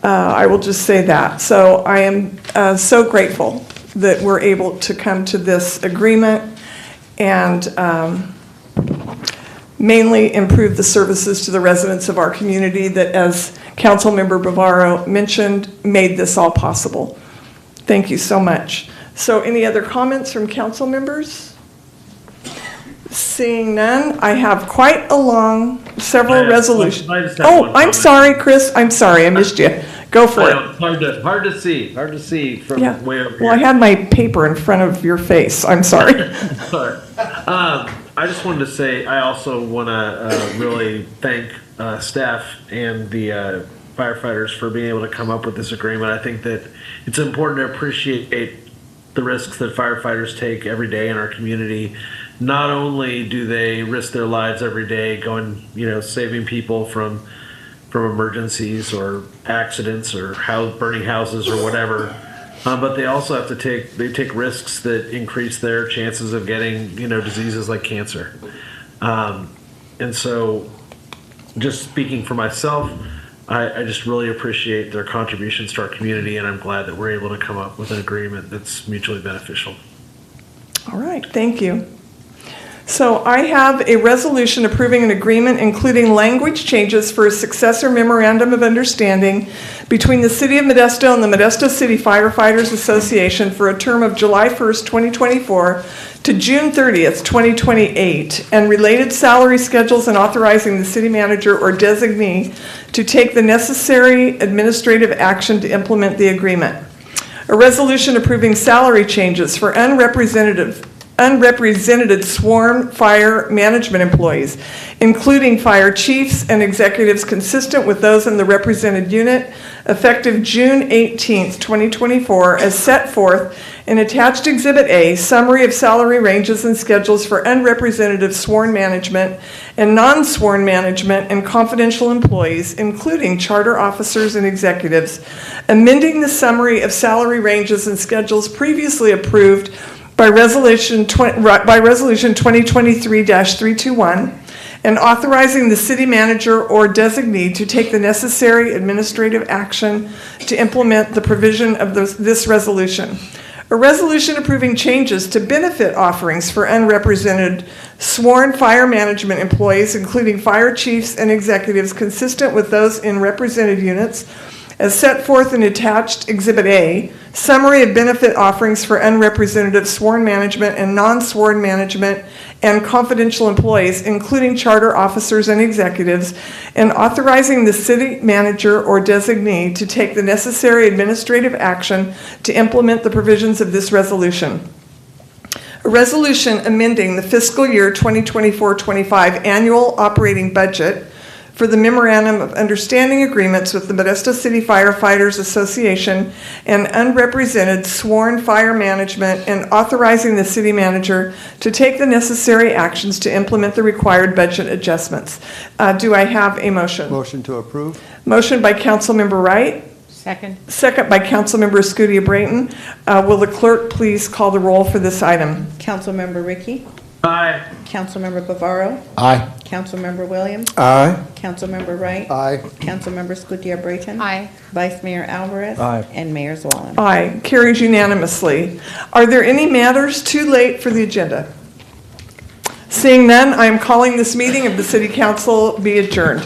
I will just say that. So I am so grateful that we're able to come to this agreement. and mainly improve the services to the residents of our community that, as Councilmember Bavaro mentioned, made this all possible. Thank you so much. So any other comments from council members? Seeing none, I have quite a long, several resolutions. Oh, I'm sorry, Chris. I'm sorry, I missed you. Go for it. Hard to see from Yeah. way over here. Well, I had my paper in front of your face. I'm sorry. Sorry. I just wanted to say, I also want to really thank staff and the firefighters for being able to come up with this agreement. I think that it's important to appreciate the risks that firefighters take every day in our community. Not only do they risk their lives every day going, saving people from emergencies or accidents or burning houses or whatever, but they also have to take risks that increase their chances of getting, diseases like cancer. And so, just speaking for myself, I just really appreciate their contributions to our community, and I'm glad that we're able to come up with an agreement that's mutually beneficial. All right, thank you. So I have a resolution approving an agreement including language changes for a successor memorandum of understanding between the City of Modesto and the Modesto City Firefighters Association for a term of July 1st, 2024 to June 30th, 2028, and related salary schedules, and authorizing the city manager or designee to take the necessary administrative action to implement the agreement. A resolution approving salary changes for unrepresented sworn fire management employees, including fire chiefs and executives consistent with those in the represented unit, effective June 18th, 2024, as set forth in attached Exhibit A, summary of salary ranges and schedules for unrepresented sworn management and non-sworn management and confidential employees, including charter officers and executives, amending the summary of salary ranges and schedules previously approved by Resolution 2023-321, and authorizing the city manager or designee to take the necessary administrative action to implement the provision of this resolution. A resolution approving changes to benefit offerings for unrepresented sworn fire management employees, including fire chiefs and executives consistent with those in represented units, as set forth in attached Exhibit A, summary of benefit offerings for unrepresented sworn management and non-sworn management and confidential employees, including charter officers and executives, and authorizing the city manager or designee to take the necessary administrative action to implement the provisions of this resolution. A resolution amending the fiscal year 2024-25 annual operating budget for the Memorandum of Understanding agreements with the Modesto City Firefighters Association and unrepresented sworn fire management, and authorizing the city manager to take the necessary actions to implement the required budget adjustments. Do I have a motion? Motion to approve. Motion by Councilmember Wright. Second. Second by Councilmember Scudia-Brayton. Will the clerk please call the roll for this item? Councilmember Ricky? Aye. Councilmember Bavaro? Aye. Councilmember Williams? Aye. Councilmember Wright? Aye. Councilmember Scudia-Brayton? Aye. Vice Mayor Alvarez? Aye. And Mayor Zwollen. Aye. Carries unanimously. Are there any matters too late for the agenda? Seeing none, I am calling this meeting of the City Council be adjourned.